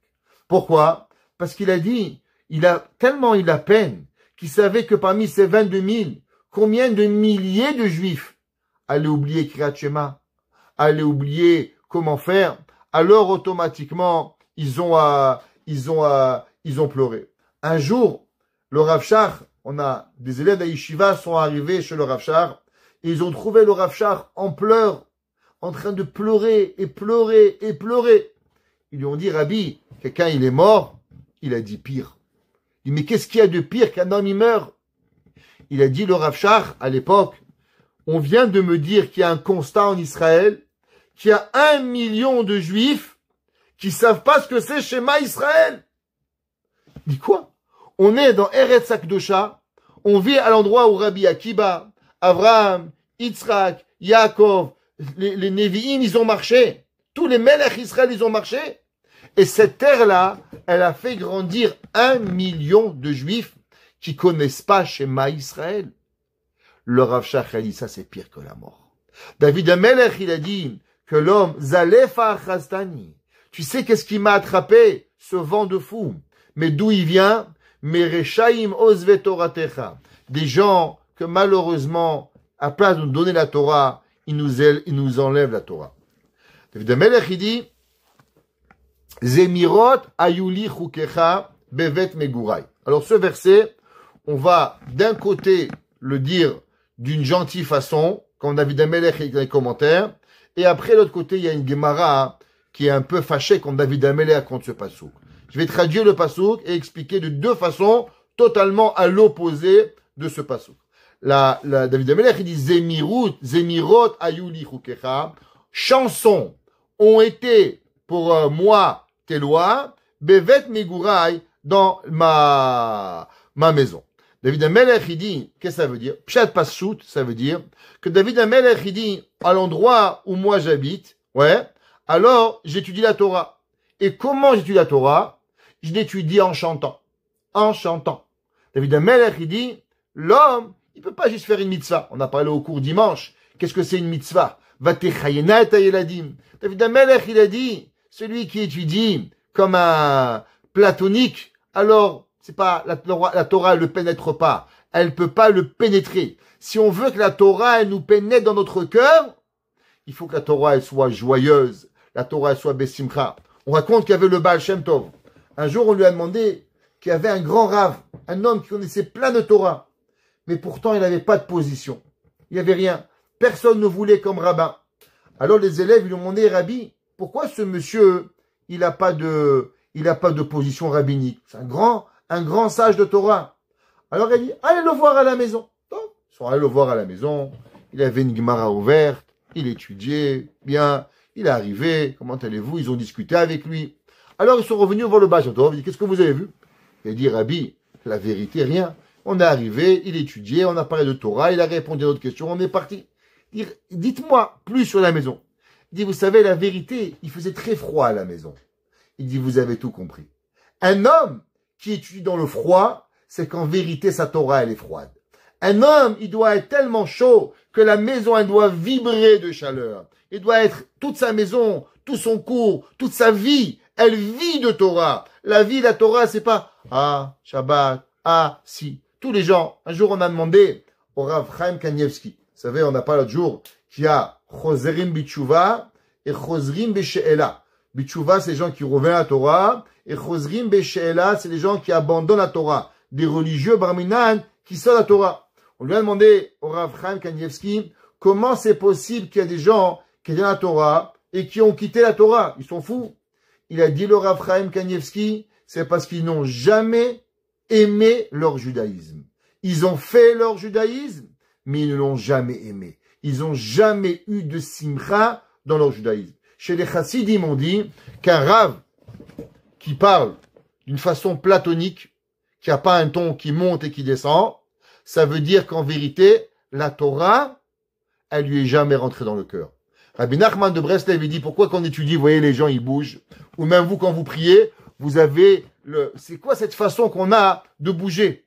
Pourquoi? Parce qu'il a dit, il a tellement eu la peine qu'il savait que parmi ces 22 000, combien de milliers de juifs allaient oublier Kriyat Shema, allaient oublier comment faire, alors automatiquement, ils ont pleuré. Un jour, le Rav Shach, on a des élèves d'Aïshiva sont arrivés chez le Rav Shach, et ils ont trouvé le Rav Shach en pleurs, en train de pleurer et pleurer et pleurer. Ils lui ont dit, Rabbi, quelqu'un il est mort. Il a dit pire. Il dit, mais qu'est-ce qu'il y a de pire qu'un homme il meurt? Il a dit, le Rav Shach, à l'époque, on vient de me dire qu'il y a un constat en Israël, qu'il y a 1 million de juifs qui savent pas ce que c'est Shema Israël. Il dit quoi? On est dans Eretz Akdosha, on vit à l'endroit où Rabbi Akiba, Avraham, Yitzhak, Yaakov, les Nevi'im, ils ont marché. Tous les Melech Israël, ils ont marché. Et cette terre-là, elle a fait grandir 1 million de juifs qui connaissent pas Shema Israël. Le Rav Shach a dit, ça c'est pire que la mort. David Amelech, il a dit que l'homme, Zalefa Chastani, tu sais qu'est-ce qui m'a attrapé? Ce vent de fou. Mais d'où il vient? Mereshaim Ozve Toratecha. Des gens que malheureusement, à place de nous donner la Torah, il nous enlève la Torah. David HaMelech, il dit, Zemirot ayuli chukecha bevet megurai. Alors ce verset, on va d'un côté le dire d'une gentille façon, comme David HaMelech écrit dans les commentaires, et après l'autre côté, il y a une Gemara qui est un peu fâchée contre David HaMelech contre ce pasouk. Je vais traduire le pasouk et expliquer de deux façons totalement à l'opposé de ce pasouk. David HaMelech, il dit Zemirot ayuli chukecha, chansons ont été pour moi tes lois, bevet megurai, dans ma maison. David HaMelech, il dit, qu'est-ce que ça veut dire? Pshat Passout, ça veut dire que David HaMelech, il dit, à l'endroit où moi j'habite, ouais, alors j'étudie la Torah. Et comment j'étudie la Torah? Je l'étudie en chantant. En chantant. David HaMelech, il dit, l'homme, il peut pas juste faire une mitzvah. On a parlé au cours dimanche. Qu'est-ce que c'est une mitzvah? Vatechayena et ayeladim. David HaMelech, il a dit, celui qui étudie comme un platonique, alors, c'est pas, la Torah, elle le pénètre pas. Elle peut pas le pénétrer. Si on veut que la Torah, elle nous pénètre dans notre cœur, il faut que la Torah, elle soit joyeuse. La Torah, elle soit besimcha. On raconte qu'il y avait le Baal Shem Tov. Un jour, on lui a demandé qu'il y avait un grand rave, un homme qui connaissait plein de Torah. Mais pourtant, il n'avait pas de position. Il n'y avait rien. Personne ne voulait comme rabbin. Alors, les élèves, lui ont demandé, Rabbi, pourquoi ce monsieur, il n'a pas de position rabbinique? C'est un grand sage de Torah. Alors, il dit, allez le voir à la maison. Donc, ils sont allés le voir à la maison. Il avait une Gemara ouverte. Il étudiait bien. Il est arrivé. Comment allez-vous? Ils ont discuté avec lui. Alors, ils sont revenus voir le Baal Shem Tov. Il dit, qu'est-ce que vous avez vu? Il a dit, Rabbi, la vérité, rien. On est arrivé, il étudiait, on a parlé de Torah, il a répondu à notre question, on est parti. Dites-moi plus sur la maison. Il dit, vous savez, la vérité, il faisait très froid à la maison. Il dit, vous avez tout compris. Un homme qui étudie dans le froid, c'est qu'en vérité, sa Torah, elle est froide. Un homme, il doit être tellement chaud que la maison, elle doit vibrer de chaleur. Il doit être toute sa maison, tout son cours, toute sa vie, elle vit de Torah. La vie, la Torah, c'est pas, ah, Shabbat, ah, si. Tous les gens, un jour, on a demandé au Rav Chaim Kanievski. Vous savez, on a parlé l'autre jour qu'il y a Choserim Bitshuva et Choserim Beshe'ela. Bitshuva, c'est les gens qui reviennent à la Torah. Et Choserim Beshe'ela, c'est les gens qui abandonnent la Torah. Des religieux barminan qui sortent la Torah. On lui a demandé au Rav Chaim Kanievski comment c'est possible qu'il y a des gens qui viennent à la Torah et qui ont quitté la Torah. Ils sont fous. Il a dit le Rav Chaim Kanievski, c'est parce qu'ils n'ont jamais aimé leur judaïsme. Ils ont fait leur judaïsme, mais ils ne l'ont jamais aimé. Ils n'ont jamais eu de simcha dans leur judaïsme. Chez les chassidim, on dit qu'un Rav qui parle d'une façon platonique, qui n'a pas un ton qui monte et qui descend, ça veut dire qu'en vérité, la Torah, elle lui est jamais rentrée dans le cœur. Rabbi Nachman de Breslev, il dit, pourquoi quand on étudie, vous voyez, les gens, ils bougent, ou même vous, quand vous priez, vous avez c'est quoi cette façon qu'on a de bouger?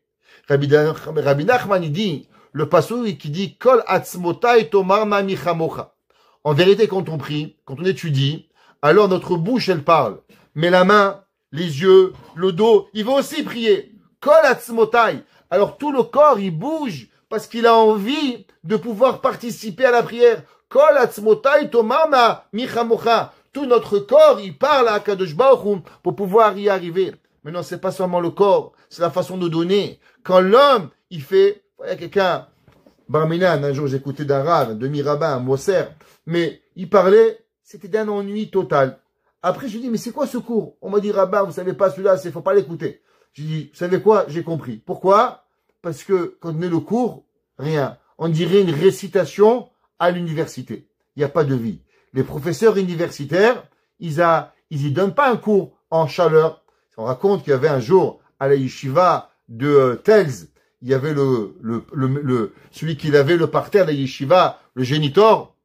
Rabbi Nachman, il dit, le passouk qui dit, Kol atzmotai tomar ma michamocha. En vérité, quand on prie, quand on étudie, alors notre bouche, elle parle. Mais la main, les yeux, le dos, il va aussi prier. Kol atzmotai. Alors tout le corps, il bouge parce qu'il a envie de pouvoir participer à la prière. Kol atzmotai tomar ma michamocha. Tout notre corps, il parle à Kadosh Baruch Hu pour pouvoir y arriver. Mais non, c'est pas seulement le corps, c'est la façon de donner. Quand l'homme, il fait, il y a quelqu'un, Barminan, un jour j'écoutais d'un Rav, un demi-rabbin, un Moser, mais il parlait, c'était d'un ennui total. Après, je lui dis, mais c'est quoi ce cours? On m'a dit, rabbin, vous savez pas celui-là, faut pas l'écouter. J'ai dit, vous savez quoi? J'ai compris. Pourquoi? Parce que quand on est le cours, rien. On dirait une récitation à l'université. Il n'y a pas de vie. Les professeurs universitaires, ils y donnent pas un cours en chaleur. On raconte qu'il y avait un jour à la yeshiva de Telz, il y avait celui qui avait le parterre de la yeshiva, le génitor,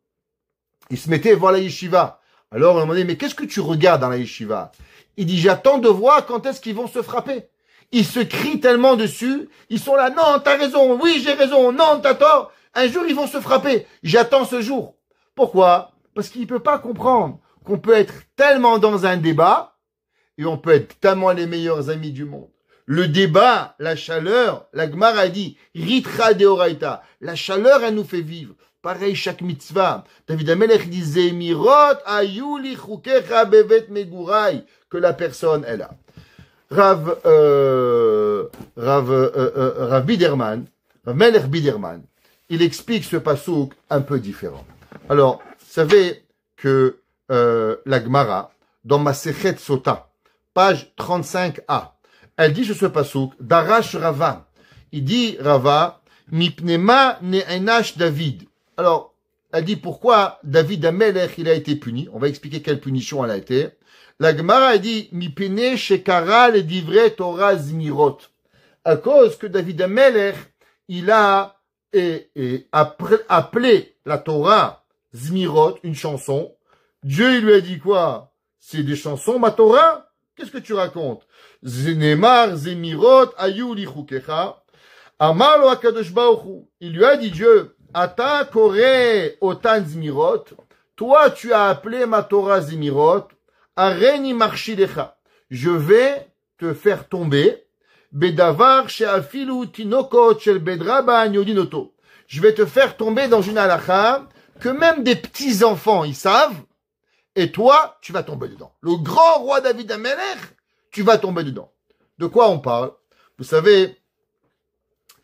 il se mettait voir la yeshiva. Alors on lui demandait, mais qu'est-ce que tu regardes dans la yeshiva? Il dit, j'attends de voir quand est-ce qu'ils vont se frapper. Ils se crient tellement dessus, ils sont là, non, t'as raison, oui, j'ai raison, non, t'as tort. Un jour, ils vont se frapper. J'attends ce jour. Pourquoi? Parce qu'il ne peut pas comprendre qu'on peut être tellement dans un débat et on peut être tellement les meilleurs amis du monde. le débat, la chaleur, la Gemara a dit, Ritra deoraita, la chaleur, elle nous fait vivre. Pareil, chaque mitzvah. David Amelech disait, Mirot ayuli chukecha bevet megurai, que la personne, elle a. Rav Biderman, Rav Melech Biderman, il explique ce pasouk un peu différent. Alors, vous savez que la Gemara, dans Masechet Sota, page 35a, elle dit sur ce pasouk, Darash Rava, il dit Rava, Mipnema ne'enash David. Alors, elle dit pourquoi David Amelech, il a été puni. On va expliquer quelle punition elle a été. La Gemara a dit, Mipene shekara le divrei Torah zmirot. À cause que David Amelech, il a appelé la Torah zmirot, une chanson. Dieu, il lui a dit quoi? C'est des chansons, ma Torah? Qu'est-ce que tu racontes? Zenemar zemirot ayu lichukecha. Amar lo HaKadosh Baruch Hu. Il lui a dit Dieu, Ata kore otan zmirot. Toi, tu as appelé ma Torah zmirot. Areni marchilecha. Je vais te faire tomber. Bedavar she'afilu tinokot shel bedraba yodinoto. Je vais te faire tomber dans une halakha que même des petits enfants, ils savent. Et toi, tu vas tomber dedans. Le grand roi David Amelech, tu vas tomber dedans. De quoi on parle? Vous savez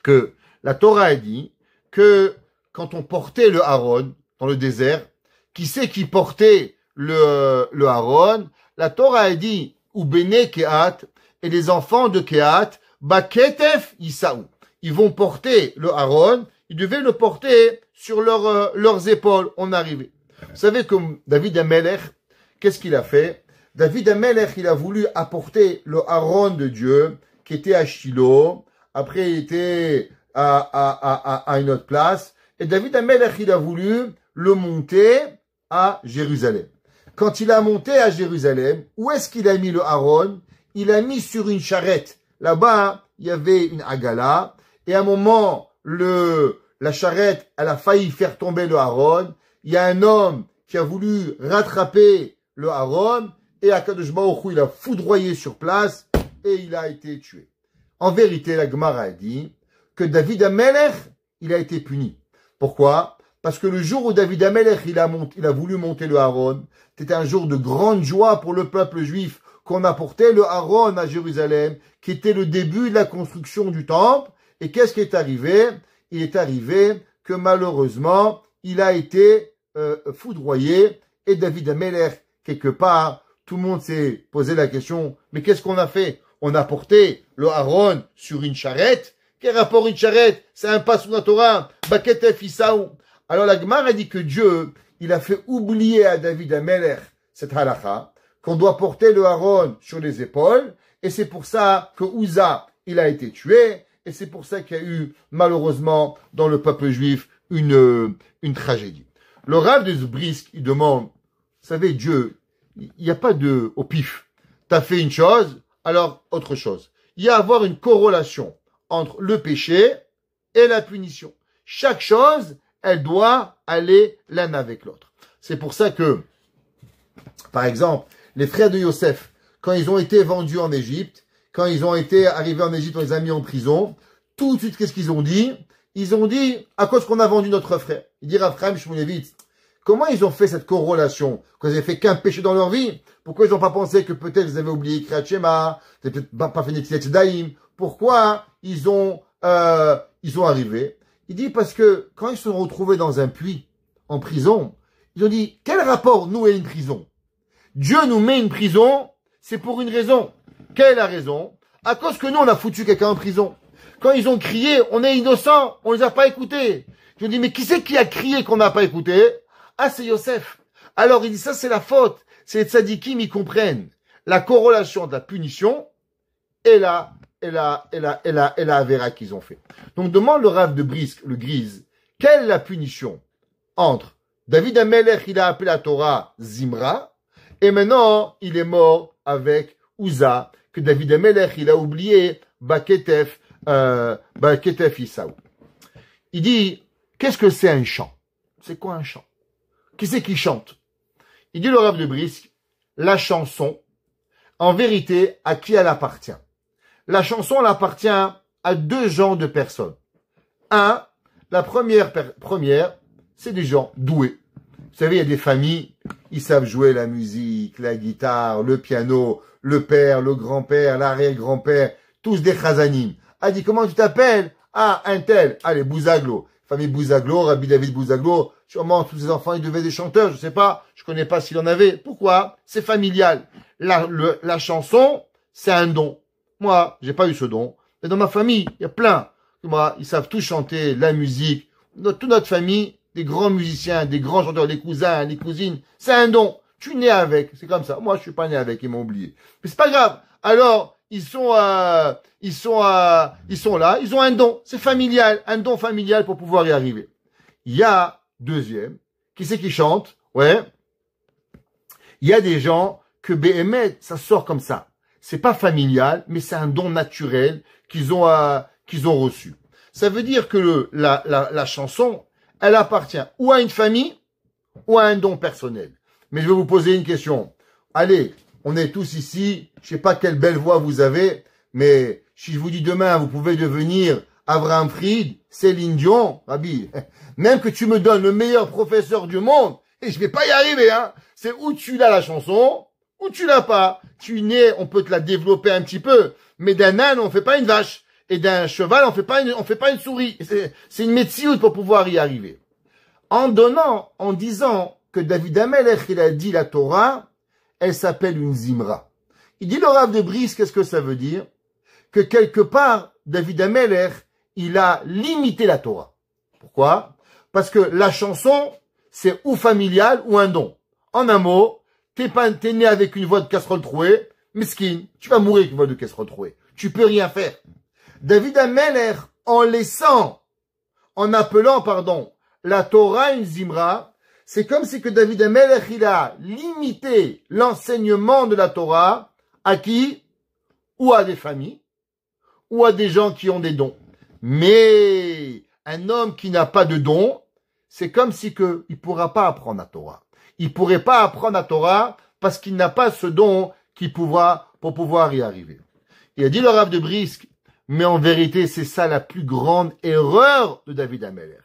que la Torah a dit que quand on portait le Aaron dans le désert, qui c'est qui portait le Aaron? La Torah a dit, ou Bene Kehat, et les enfants de Kehat, Baketef Isaou. Ils vont porter le Aaron, ils devaient le porter sur leurs épaules. On arrivait. Vous savez que David Amelech, qu'est-ce qu'il a fait? David Amelech, il a voulu apporter le Aaron de Dieu, qui était à Shiloh. Après, il était à une autre place. Et David Amelech, il a voulu le monter à Jérusalem. Quand il a monté à Jérusalem, où est-ce qu'il a mis le Aaron? Il a mis sur une charrette. Là-bas, il y avait une agala. Et à un moment, la charrette, elle a failli faire tomber le Aaron. Il y a un homme qui a voulu rattraper le Aaron. Et HaKadosh Baruch Hu, il a foudroyé sur place. Et il a été tué. En vérité, la Gemara a dit que David Amelech, il a été puni. Pourquoi? Parce que le jour où David Amelech, il a voulu monter le Aaron, c'était un jour de grande joie pour le peuple juif qu'on apportait le Aaron à Jérusalem, qui était le début de la construction du temple. Et qu'est-ce qui est arrivé? Il est arrivé que malheureusement, il a été foudroyé. Et David Amelech, quelque part, tout le monde s'est posé la question, mais qu'est-ce qu'on a fait? On a porté le Aaron sur une charrette. Quel rapport une charrette? C'est un pas sous la Torah. Baketef Isaou. Alors la Gemara a dit que Dieu, il a fait oublier à David Amelech cette halakha, qu'on doit porter le Aaron sur les épaules. Et c'est pour ça que Uza, il a été tué. Et c'est pour ça qu'il y a eu, malheureusement, dans le peuple juif, une tragédie. Le Rav de Zbrisk, il demande, vous savez, Dieu, il n'y a pas de au pif. T'as fait une chose, alors autre chose. Il y a à avoir une corrélation entre le péché et la punition. Chaque chose, elle doit aller l'un avec l'autre. C'est pour ça que, par exemple, les frères de Yosef, quand ils ont été vendus en Égypte, quand ils ont été arrivés en Égypte, on les a mis en prison, tout de suite, qu'est-ce qu'ils ont dit? Ils ont dit, à cause qu'on a vendu notre frère. Il dit, Rav Chaim Shmulevitz, comment ils ont fait cette corrélation? Quand ils n'avaient fait qu'un péché dans leur vie? Pourquoi ils n'ont pas pensé que peut-être ils avaient oublié Kriyat Shema, peut-être pas fait Netilat Yadayim? Pourquoi ils ont arrivé? Il dit parce que quand ils se sont retrouvés dans un puits, en prison, ils ont dit, quel rapport nous et une prison? Dieu nous met une prison, c'est pour une raison. Quelle est la raison? À cause que nous, on a foutu quelqu'un en prison. Quand ils ont crié, on est innocents, on les a pas écoutés. Je dis, mais qui c'est qui a crié qu'on n'a pas écouté? Ah, c'est Yosef. Alors, il dit, ça, c'est la faute. C'est les tzadikim, ils comprennent la corrélation de la punition et la avéra qu'ils ont fait. Donc, demande le Rav de Brisk, le Grise, quelle est la punition entre David Amelech, il a appelé la Torah Zimra, et maintenant, il est mort avec Uza, que David Amelech, il a oublié Baketef Isaou. Il dit, qu'est-ce que c'est un chant? C'est quoi un chant? Qui c'est qui chante? Il dit le Rav de Brisk, la chanson, en vérité, à qui elle appartient? la chanson elle appartient à deux genres de personnes. Un, la première, c'est des gens doués. Vous savez, il y a des familles, ils savent jouer la musique, la guitare, le piano, le père, le grand-père, l'arrière-grand-père, tous des chazanim. A dit, comment tu t'appelles? Ah, un tel. Allez, Bouzaglo. Famille Bouzaglo, Rabbi David Bouzaglo. Sûrement, tous ses enfants, ils devaient des chanteurs, je sais pas. Je connais pas s'il en avait. Pourquoi? C'est familial. La chanson, c'est un don. Moi, j'ai pas eu ce don. Mais dans ma famille, il y a plein. Moi, ils savent tous chanter la musique. Toute notre famille, des grands musiciens, des grands chanteurs, les cousins, les cousines. C'est un don. Tu nais avec. C'est comme ça. Moi, je suis pas né avec. Ils m'ont oublié. Mais c'est pas grave. Alors, ils sont là. Ils ont un don. C'est familial. Un don familial pour pouvoir y arriver. Il y a deuxième. Qui c'est qui chante? Ouais. Il y a des gens que BMF, ça sort comme ça. C'est pas familial, mais c'est un don naturel qu'ils ont reçu. Ça veut dire que la chanson, elle appartient ou à une famille, ou à un don personnel. Mais je vais vous poser une question. Allez, on est tous ici, je sais pas quelle belle voix vous avez, mais si je vous dis demain, vous pouvez devenir Abraham Fried, Céline Dion, Rabbi, même que tu me donnes le meilleur professeur du monde, et je vais pas y arriver, hein. C'est où tu l'as la chanson, ou tu l'as pas. Tu nais, on peut te la développer un petit peu, mais d'un âne, on fait pas une vache. Et d'un cheval, on fait pas une souris. C'est une médecine pour pouvoir y arriver. En disant que David Amelech, il a dit la Torah, elle s'appelle une Zimra. Il dit le Rav de Brice, qu'est-ce que ça veut dire? Que quelque part, David Amelech, il a limité la Torah. Pourquoi? Parce que la chanson, c'est ou familial ou un don. En un mot, t'es né avec une voix de casserole trouée, mesquine, tu vas mourir avec une voix de casserole trouée. Tu peux rien faire. David Amelech, en appelant, la Torah une Zimra, c'est comme si que David Amelech, il a limité l'enseignement de la Torah à qui? Ou à des familles, ou à des gens qui ont des dons. Mais un homme qui n'a pas de don, c'est comme si que il pourra pas apprendre la Torah. Il pourrait pas apprendre la Torah parce qu'il n'a pas ce don pour pouvoir y arriver. Il a dit le Rav de Brisk, mais en vérité, c'est ça la plus grande erreur de David Amelech.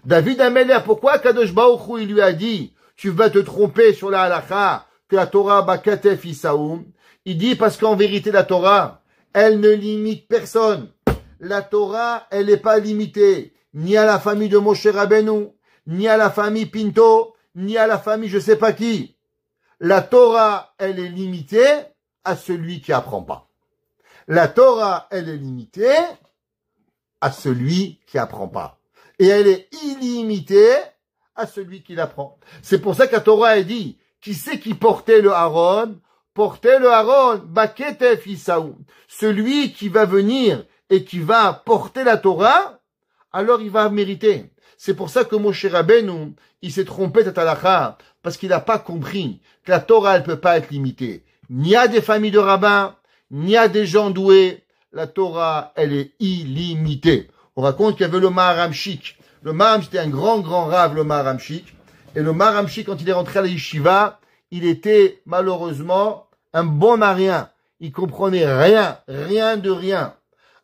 David Amelech, pourquoi Kadosh Baruch Hu, il lui a dit, tu vas te tromper sur la halakha, que la Torah bakatef isaoum? Il dit parce qu'en vérité, la Torah, elle ne limite personne. La Torah, elle n'est pas limitée, ni à la famille de Moshe Rabbeinu, ni à la famille Pinto, ni à la famille je sais pas qui. La Torah, elle est limitée à celui qui apprend pas. La Torah, elle est limitée à celui qui apprend pas. Et elle est illimitée à celui qui l'apprend. C'est pour ça que la Torah a dit, qui c'est qui portait le Aaron? Portait le Aaron, Baketef Isaou. Celui qui va venir et qui va porter la Torah, alors il va mériter. C'est pour ça que Moshe Rabbeinu, il s'est trompé de Talakha, parce qu'il n'a pas compris que la Torah, elle peut pas être limitée. Ni à des familles de rabbins, ni à des gens doués. La Torah, elle est illimitée. On raconte qu'il y avait le Maharamchik. Le Maharamchik était un grand rave, le Maharamchik. Et le Maharamchik, quand il est rentré à la yeshiva, il était malheureusement un bon à rien. Il comprenait rien de rien.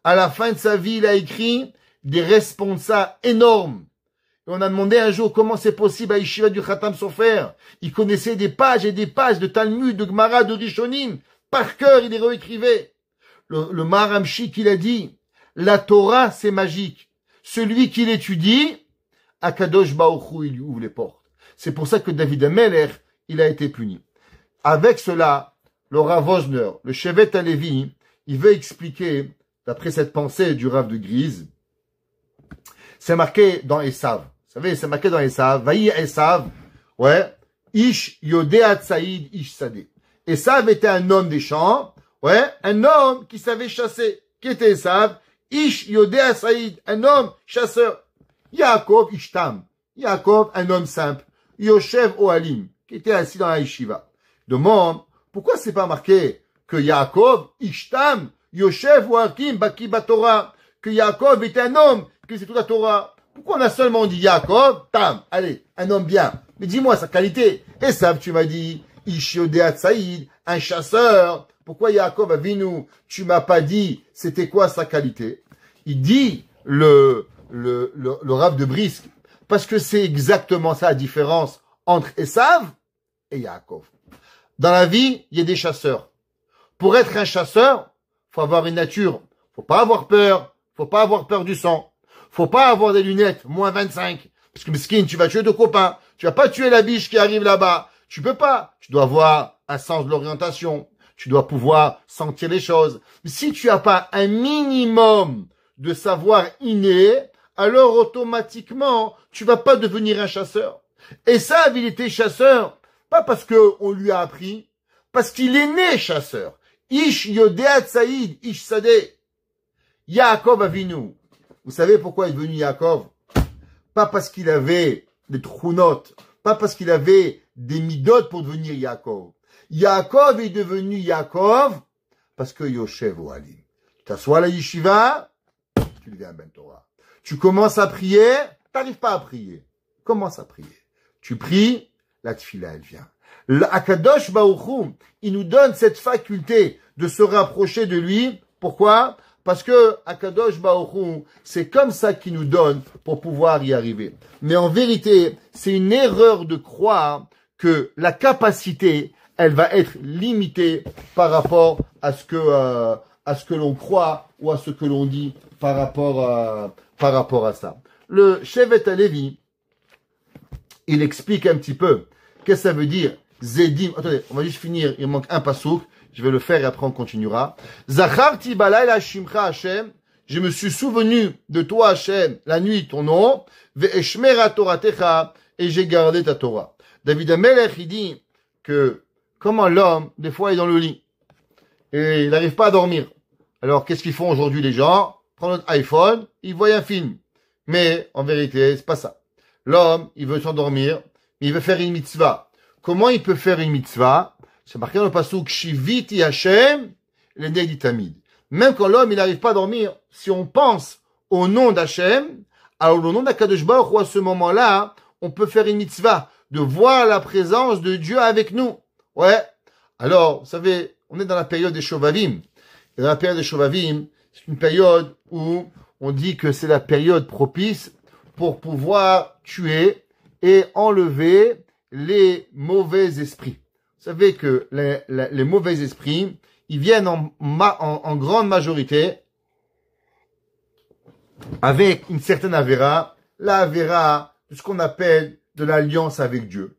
À la fin de sa vie, il a écrit des responsables énormes. Et on a demandé un jour comment c'est possible à Yeshiva du Khatam Sofer. Il connaissait des pages et des pages de Talmud, de Gemara, de Rishonim. Par cœur, il les réécrivait. Le Maharamchik, il a dit, la Torah, c'est magique. Celui qui l'étudie, Akadosh Baruch Hu, il lui ouvre les portes. C'est pour ça que David Amelech, il a été puni. Avec cela, le Rav Wosner, le Shevet HaLevi, il veut expliquer, d'après cette pensée du Rav de Grise, c'est marqué dans Esav. Vous savez, c'est marqué dans Esav. Vaï Esav, ouais, Ish Yodea Tsaïd Ish Sadeh. Esav était un homme des champs, ouais, un homme qui savait chasser. Qui était Esav? Ish Yodea Saïd, un homme chasseur. Yaakov Ishtam. Yaakov, un homme simple. Yoshev Ohalim, qui était assis dans la yeshiva. Demande, pourquoi c'est pas marqué que Yaakov Ishtam, Yoshev Ohalim, Baki Batora, que Yaakov était un homme, que c'est toute la Torah? Pourquoi on a seulement dit Yaakov, Tam, allez, un homme bien. Mais dis-moi sa qualité. Esav, tu m'as dit, Ish Yodea Saïd, un chasseur. Pourquoi Yaakov Avinu, tu m'as pas dit c'était quoi sa qualité? Il dit le Rav de Brisk, parce que c'est exactement ça la différence entre Esav et Yaakov. Dans la vie, il y a des chasseurs. Pour être un chasseur, faut avoir une nature. Faut pas avoir peur. Faut pas avoir peur du sang. Faut pas avoir des lunettes, moins 25. Parce que, mesquine, tu vas tuer ton copain. Tu vas pas tuer la biche qui arrive là-bas. Tu peux pas. Tu dois avoir un sens de l'orientation. Tu dois pouvoir sentir les choses. Mais si tu as pas un minimum de savoir inné, alors automatiquement, tu vas pas devenir un chasseur. Et ça, il était chasseur, pas parce que on lui a appris, parce qu'il est né chasseur. Ish Yodea Tsaïd, Ish Sadeh. Yaakov Avinu. Vous savez pourquoi il est devenu Yaakov? Pas parce qu'il avait des trounotes, pas parce qu'il avait des midotes pour devenir Yaakov. Yaakov est devenu Yaakov parce que Yoshev Ohalim. Tu t'assois à la yeshiva, tu deviens Ben Torah. Tu commences à prier, t'arrives pas à prier. Commence à prier. Tu pries, la tfila, elle vient. L'Akadosh Baruch Hu, il nous donne cette faculté de se rapprocher de lui. Pourquoi? Parce que Akadosh Baruch Hu, c'est comme ça qu'il nous donne pour pouvoir y arriver. Mais en vérité, c'est une erreur de croire que la capacité, elle va être limitée par rapport à ce que l'on croit ou à ce que l'on dit par rapport à ça. Le Shevet HaLevi, il explique un petit peu qu'est-ce que ça veut dire Zedim. Attendez, on va juste finir, il manque un pasouk, je vais le faire et après on continuera. Zacharti balayla shimcha Hashem, je me suis souvenu de toi Hashem, la nuit ton nom, ve'eshmera toratecha, et j'ai gardé ta Torah. David HaMelech, il dit que comment l'homme, des fois, est dans le lit et il n'arrive pas à dormir. Alors, qu'est-ce qu'ils font aujourd'hui les gens? Prends notre iPhone, ils voient un film. Mais, en vérité, c'est pas ça. L'homme, il veut s'endormir, mais il veut faire une mitzvah. Comment il peut faire une mitzvah? C'est marqué dans le passouk, Shiviti Hashem, le Nedi Tamid. Même quand l'homme, il n'arrive pas à dormir, si on pense au nom d'Hachem, alors le nom d'Akadosh Baruch Hu, à ce moment-là, on peut faire une mitzvah, de voir la présence de Dieu avec nous. Ouais. Alors, vous savez, on est dans la période des Shovavim. Et dans la période des Shovavim, c'est une période où on dit que c'est la période propice pour pouvoir tuer et enlever les mauvais esprits. Vous savez que les mauvais esprits, ils viennent en grande majorité avec une certaine avéra, la avéra de ce qu'on appelle de l'alliance avec Dieu.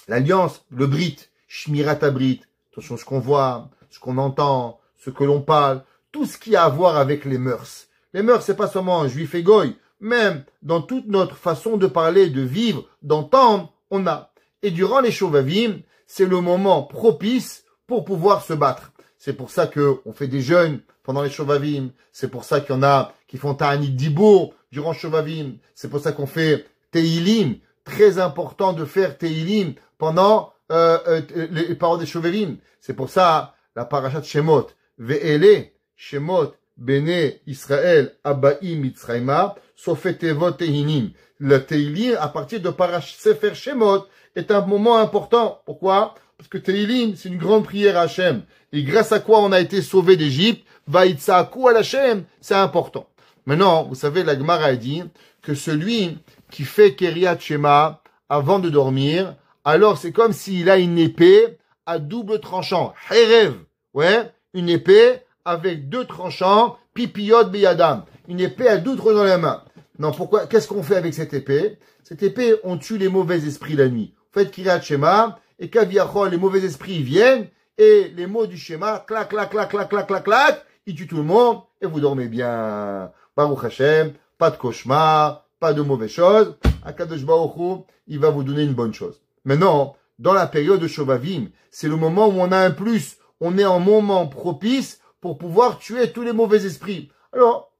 L'alliance, le brit, shmirat habrit, attention ce qu'on voit, ce qu'on entend, ce que l'on parle, tout ce qui a à voir avec les mœurs. Les mœurs, c'est pas seulement un juif et goy, même dans toute notre façon de parler, de vivre, d'entendre, on a. Et durant les Shovavim, c'est le moment propice pour pouvoir se battre. C'est pour ça que on fait des jeûnes pendant les Shovavim. C'est pour ça qu'il y en a qui font Ta'anit Dibour durant Shovavim. C'est pour ça qu'on fait Teilim. Très important de faire Teilim pendant les paroles des Shovavim. C'est pour ça la parashat Shemot. Ve'ele Shemot Bene Israël Abaim Mitzrayma Sofetevot Tehinim. Le Teilim à partir de parashat Sefer Shemot est un moment important. Pourquoi? Parce que Teilim, c'est une grande prière à Hachem. Et grâce à quoi on a été sauvé d'Égypte, Vaïtsaku al Hachem, c'est important. Maintenant, vous savez, la Gemara a dit que celui qui fait Keriat Shema avant de dormir, alors c'est comme s'il a une épée à double tranchant. Herev, ouais, une épée avec deux tranchants, pipiyot beyadam. Une épée à deux tranchants dans la main. Non, pourquoi? Qu'est-ce qu'on fait avec cette épée? Cette épée, on tue les mauvais esprits la nuit. Vous faites Keriat Shema, et Kaviachol, les mauvais esprits viennent, et les mots du schéma, clac, clac, clac, clac, clac, clac, clac, ils tuent tout le monde, et vous dormez bien. Baruch Hashem, pas de cauchemar, pas de mauvaises choses. Akadosh Baruch Hu, il va vous donner une bonne chose. Maintenant, dans la période de Shovavim, c'est le moment où on a un plus. On est en moment propice pour pouvoir tuer tous les mauvais esprits. Alors,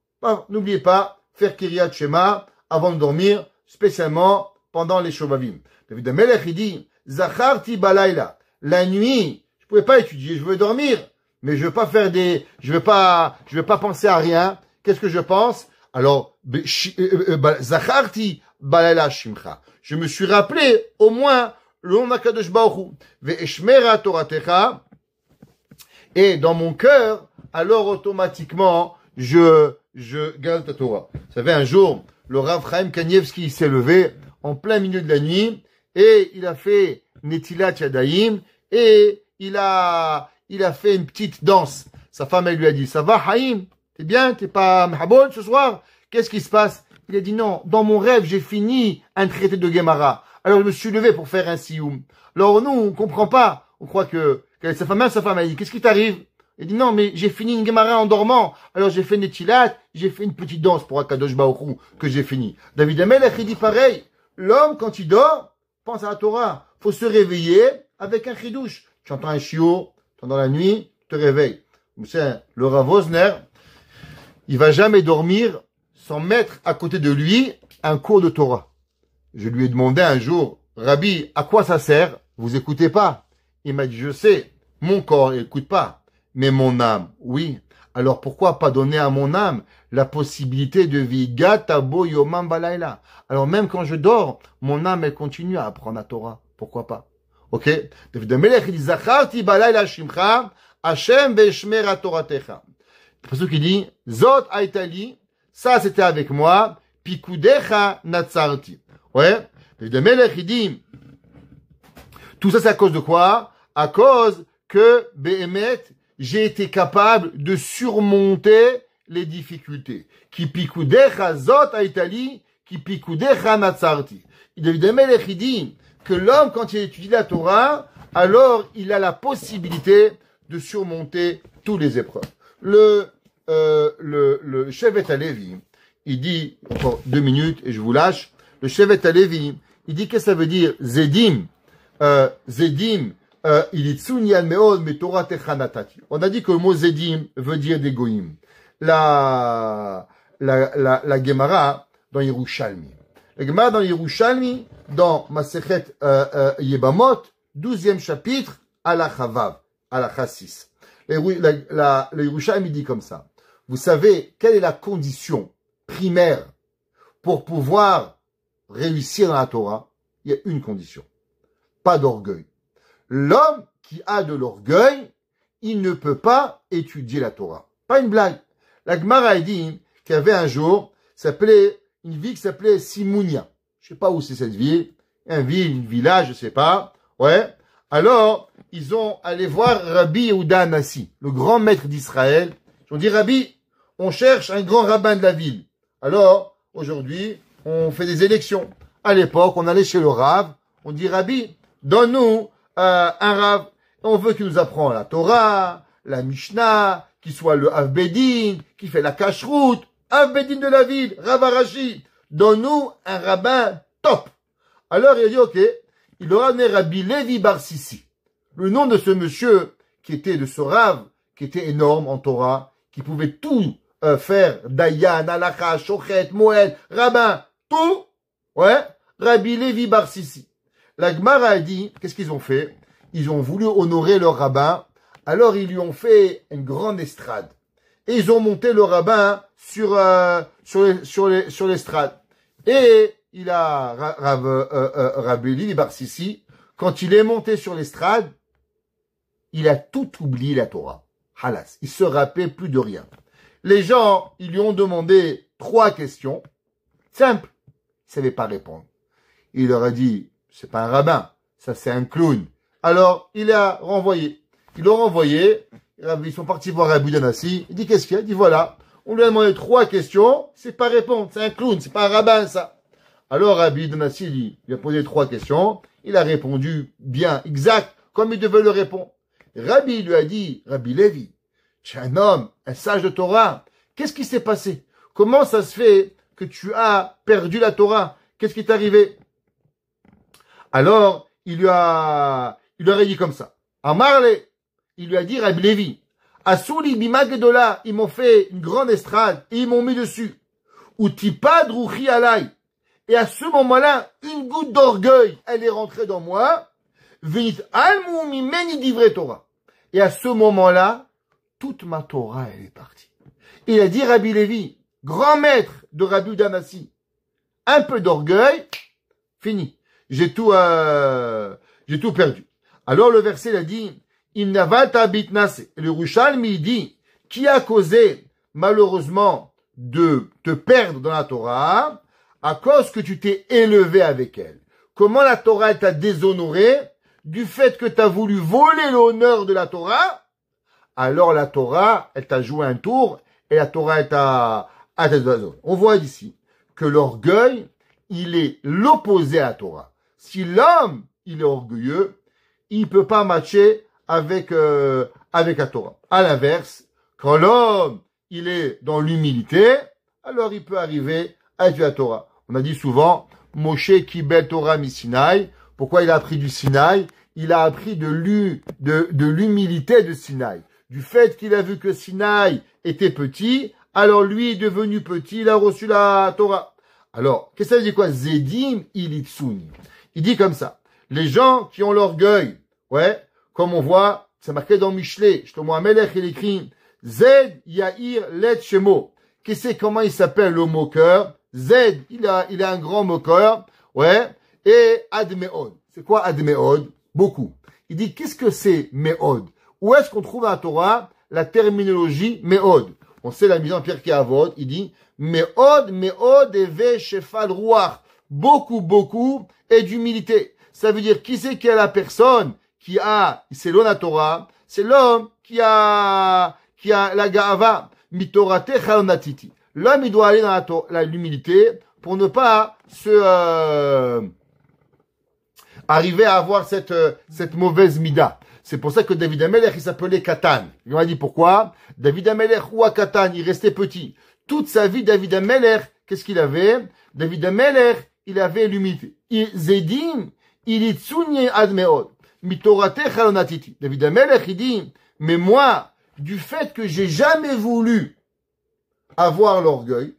n'oubliez pas, faire Kiryat Shema avant de dormir, spécialement pendant les Shovavim. David HaMelech, il dit, Zacharti balayla. La nuit, je pouvais pas étudier, je veux dormir. Mais je veux pas faire je veux pas penser à rien. Qu'est-ce que je pense? Alors, Zacharti balayla shimcha. Je me suis rappelé, au moins, le nom d'Akadosh Baruch Hu. Ve'eshmera toratecha. et dans mon cœur, alors automatiquement, je garde ta Torah. Vous savez, un jour, le Rav Chaim Kanievski s'est levé en plein milieu de la nuit et il a fait Netilat Yadayim et il a fait une petite danse. Sa femme, elle lui a dit, ça va, Haïm? T'es bien? T'es pas Mahabon ce soir? Qu'est-ce qui se passe? Il a dit, non, dans mon rêve, j'ai fini un traité de Gemara. Alors, je me suis levé pour faire un sioum. Alors, nous, on comprend pas. On croit que sa femme, a dit, qu'est-ce qui t'arrive? Il dit, non, mais j'ai fini une Gemara en dormant. Alors, j'ai fait Netilat, j'ai fait une petite danse pour Akadosh Baruch Hu, que j'ai fini. David Amelech, il dit pareil. L'homme, quand il dort, pense à la Torah. Faut se réveiller avec un chidouche. Tu entends un chiot, pendant la nuit, tu te réveilles. Vous savez, le Rav Wosner, il va jamais dormir sans mettre à côté de lui un cours de Torah. Je lui ai demandé un jour, Rabbi, à quoi ça sert? Vous écoutez pas? Il m'a dit, je sais, mon corps n'écoute pas, mais mon âme, oui. Alors pourquoi pas donner à mon âme la possibilité de vivre Tabo Yomam Balayla? Alors même quand je dors, mon âme, elle continue à apprendre la Torah. Pourquoi pas? Ok? David Amelech, il dit, Zacharti Balayla Shimcha, Hashem Veshmera Toratecha. C'est ce qu'il dit, Zot Aitali, ça c'était avec moi, Pikudecha Natsarti. Ouais? David Amelech, il dit, tout ça c'est à cause de quoi? À cause que, Behemet, j'ai été capable de surmonter les difficultés. Qui pikudecha zot aitali, qui pikudecha natsarti. David Amelech, il dit que l'homme, quand il étudie la Torah, alors il a la possibilité de surmonter toutes les épreuves. Le Shevet HaLevi, il dit, encore 2 minutes et je vous lâche, le Shevet HaLevi, il dit qu'est-ce que ça veut dire? Zedim, Zedim, on a dit que le mot Zedim veut dire des goïm. La Gemara dans Yerushalmi. La Gemara dans Yerushalmi, dans Masechet Yebamot, 12e chapitre, Halakha Vav, Halakha 6. Le Yerushalmi dit comme ça. Vous savez, quelle est la condition primaire pour pouvoir réussir dans la Torah? Il y a une condition. Pas d'orgueil. L'homme qui a de l'orgueil, il ne peut pas étudier la Torah. Pas une blague. La Gemara dit qu'il y avait un jour, une ville qui s'appelait Simounia. Je sais pas où c'est cette ville. Un village, je sais pas. Ouais. Alors, ils ont allé voir Rabbi Yehuda Anassi, le grand maître d'Israël. Ils ont dit, Rabbi, on cherche un grand rabbin de la ville. Alors, aujourd'hui, on fait des élections. À l'époque, on allait chez le Rav. On dit, Rabbi, donne-nous un Rav. On veut qu'il nous apprenne la Torah, la Mishnah, qu'il soit le Av Bedin, qui fait la cacheroute, Av Bedin de la ville, Rav Arashi. Donne-nous un rabbin top. Alors il a dit, ok, il aura amené Rabbi Levi Bar Sissi. Le nom de ce monsieur, qui était de ce Rav, qui était énorme en Torah, qui pouvait tout faire, Dayan, Halakha, Shochet, Moël, rabbin, tout, ouais, Rabbi Levi Bar Sissi. La Gemara a dit, qu'est-ce qu'ils ont fait? Ils ont voulu honorer leur rabbin, alors ils lui ont fait une grande estrade. Et ils ont monté le rabbin sur l'estrade. Et il a, Rabbi Levi Bar Sissi, quand il est monté sur l'estrade, il a tout oublié la Torah. Halas. Il se rappelait plus de rien. Les gens, ils lui ont demandé 3 questions. Simple. Il savait pas répondre. Il leur a dit, c'est pas un rabbin, ça c'est un clown. Alors, il a renvoyé. Ils l'ont renvoyé. Ils sont partis voir Rabbi Danassi. Il dit, qu'est-ce qu'il y a? Il dit, voilà. On lui a demandé 3 questions. C'est pas répondre. C'est un clown. C'est pas un rabbin, ça. Alors, Rabbi Danassi, il lui a posé 3 questions. Il a répondu bien, exact, comme il devait le répondre. Rabbi lui a dit, Rabbi Levi, tu es un homme, un sage de Torah. Qu'est-ce qui s'est passé? Comment ça se fait que tu as perdu la Torah? Qu'est-ce qui t'est arrivé? Alors, il lui a dit comme ça. Amarle, il lui a dit, Rabbi Levi, Asuli bimagedola, ils m'ont fait une grande estrade et ils m'ont mis dessus. Utipad ruchi alai. Et à ce moment-là, une goutte d'orgueil, elle est rentrée dans moi. Venit almu mimeni divrei Torah. Et à ce moment-là, toute ma Torah, elle est partie. Il a dit Rabbi Levi, grand maître de Rabbi Danassi, un peu d'orgueil, fini. J'ai tout perdu. Alors le verset, il a dit, Imnavalta bitnase. Le Yerushalmi dit, qui a causé, malheureusement, de te perdre dans la Torah, à cause que tu t'es élevé avec elle. Comment la Torah t'a déshonoré? Du fait que tu as voulu voler l'honneur de la Torah, alors la Torah, elle t'a joué un tour, et la Torah, elle t'a déshonoré. On voit ici que l'orgueil, il est l'opposé à la Torah. Si l'homme, il est orgueilleux, il peut pas matcher avec la Torah. À l'inverse, quand l'homme, il est dans l'humilité, alors il peut arriver à étudier la Torah. On a dit souvent, Moshe Kibel Torah mi Sinaï. Pourquoi il a appris du Sinaï? Il a appris de l'humilité de Sinaï. Du fait qu'il a vu que Sinaï était petit, alors lui est devenu petit, il a reçu la Torah. Alors, qu'est-ce que ça veut dire quoi? Zedim ilitsun. Il dit comme ça. Les gens qui ont l'orgueil, ouais, comme on voit, c'est marqué dans Michelet, Shlomo HaMelech, il écrit, Zed Yair Let Shemo. Qu'est-ce comment il s'appelle le moqueur? Zed, il a un grand moqueur, ouais, et Admeod. C'est quoi Admeod? Beaucoup. Il dit, qu'est-ce que c'est Meod? Où est-ce qu'on trouve dans la Torah la terminologie Meod? On sait la mise en pierre qui avode, il dit, Meod eve shefal ruach. Beaucoup, et d'humilité. Ça veut dire, qui c'est qui est la personne qui a, c'est l'homme la Torah, c'est l'homme qui a la ga'ava. Mitorate chalonatiti. L'homme, il doit aller dans l'humilité pour ne pas arriver à avoir cette mauvaise mida. C'est pour ça que David Amelech, il s'appelait Katan. Il m'a dit pourquoi? David Amelech ou à Katan, il restait petit. Toute sa vie, David Amelech, qu'est-ce qu'il avait? David Amelech, il avait l'humilité. Zedim, il est tsunye admeod. Mitorate chalonatiti. David Amelech, il dit, mais moi, du fait que j'ai jamais voulu avoir l'orgueil,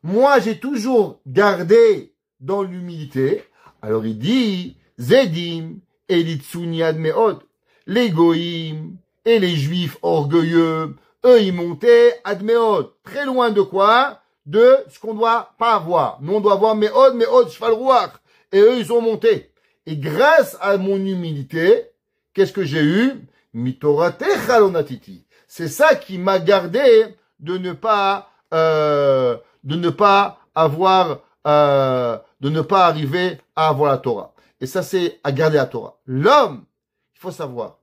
moi j'ai toujours gardé dans l'humilité. Alors il dit, Zedim, elitsuni admeod. Les goïms et les juifs orgueilleux, eux ils montaient admeod. Très loin de quoi? De ce qu'on doit pas avoir. Nous on doit avoir meod, shfal ruach. Et eux ils ont monté. Et grâce à mon humilité, qu'est-ce que j'ai eu? Mitorate chalonatiti. C'est ça qui m'a gardé de ne pas arriver à avoir la Torah. Et ça, c'est à garder la Torah. L'homme, il faut savoir.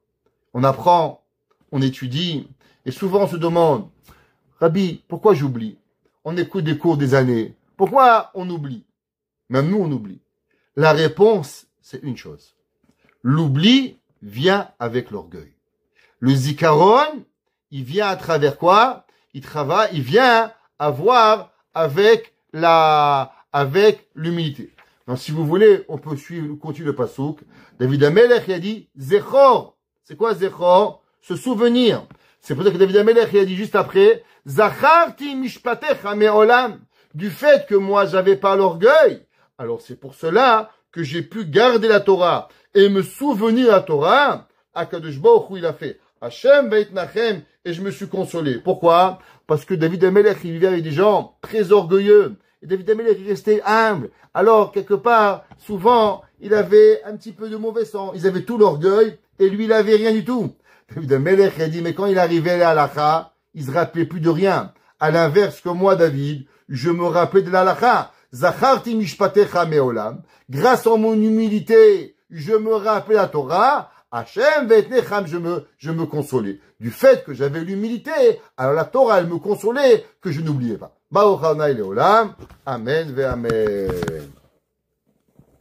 On apprend, on étudie, et souvent on se demande, Rabbi, pourquoi j'oublie? On écoute des cours des années. Pourquoi on oublie? Même nous, on oublie. La réponse, c'est une chose. L'oubli vient avec l'orgueil. Le zikaron, il vient à travers quoi? Il vient avoir avec l'humilité. Donc, si vous voulez, on peut continuer le pasouk. David Amelech, il a dit, Zechor. C'est quoi Zechor? Se souvenir. C'est pour ça que David Amelech, il a dit juste après, Zacharti mishpatecha me'olam. Du fait que moi, j'avais pas l'orgueil. Alors, c'est pour cela que j'ai pu garder la Torah et me souvenir de la Torah. Akadosh Baruch Hu, il a fait. Hashem veitnachem, et je me suis consolé. Pourquoi? Parce que David Amelech, il vivait avec des gens très orgueilleux. Et David Amelech, il restait humble. Alors, quelque part, souvent, il avait un petit peu de mauvais sang. Ils avaient tout l'orgueil, et lui, il avait rien du tout. David Amelech, il a dit, mais quand il arrivait à l'halakha, il se rappelait plus de rien. À l'inverse que moi, David, je me rappelais de l'halakha. Zacharti mishpatecha me'olam. Grâce à mon humilité, je me rappelais la Torah. Hashem ve'etnecham, je me consolais. Du fait que j'avais l'humilité, alors la Torah, elle me consolait que je n'oubliais pas. Baruch Adonai Leolam. Amen ve'amen.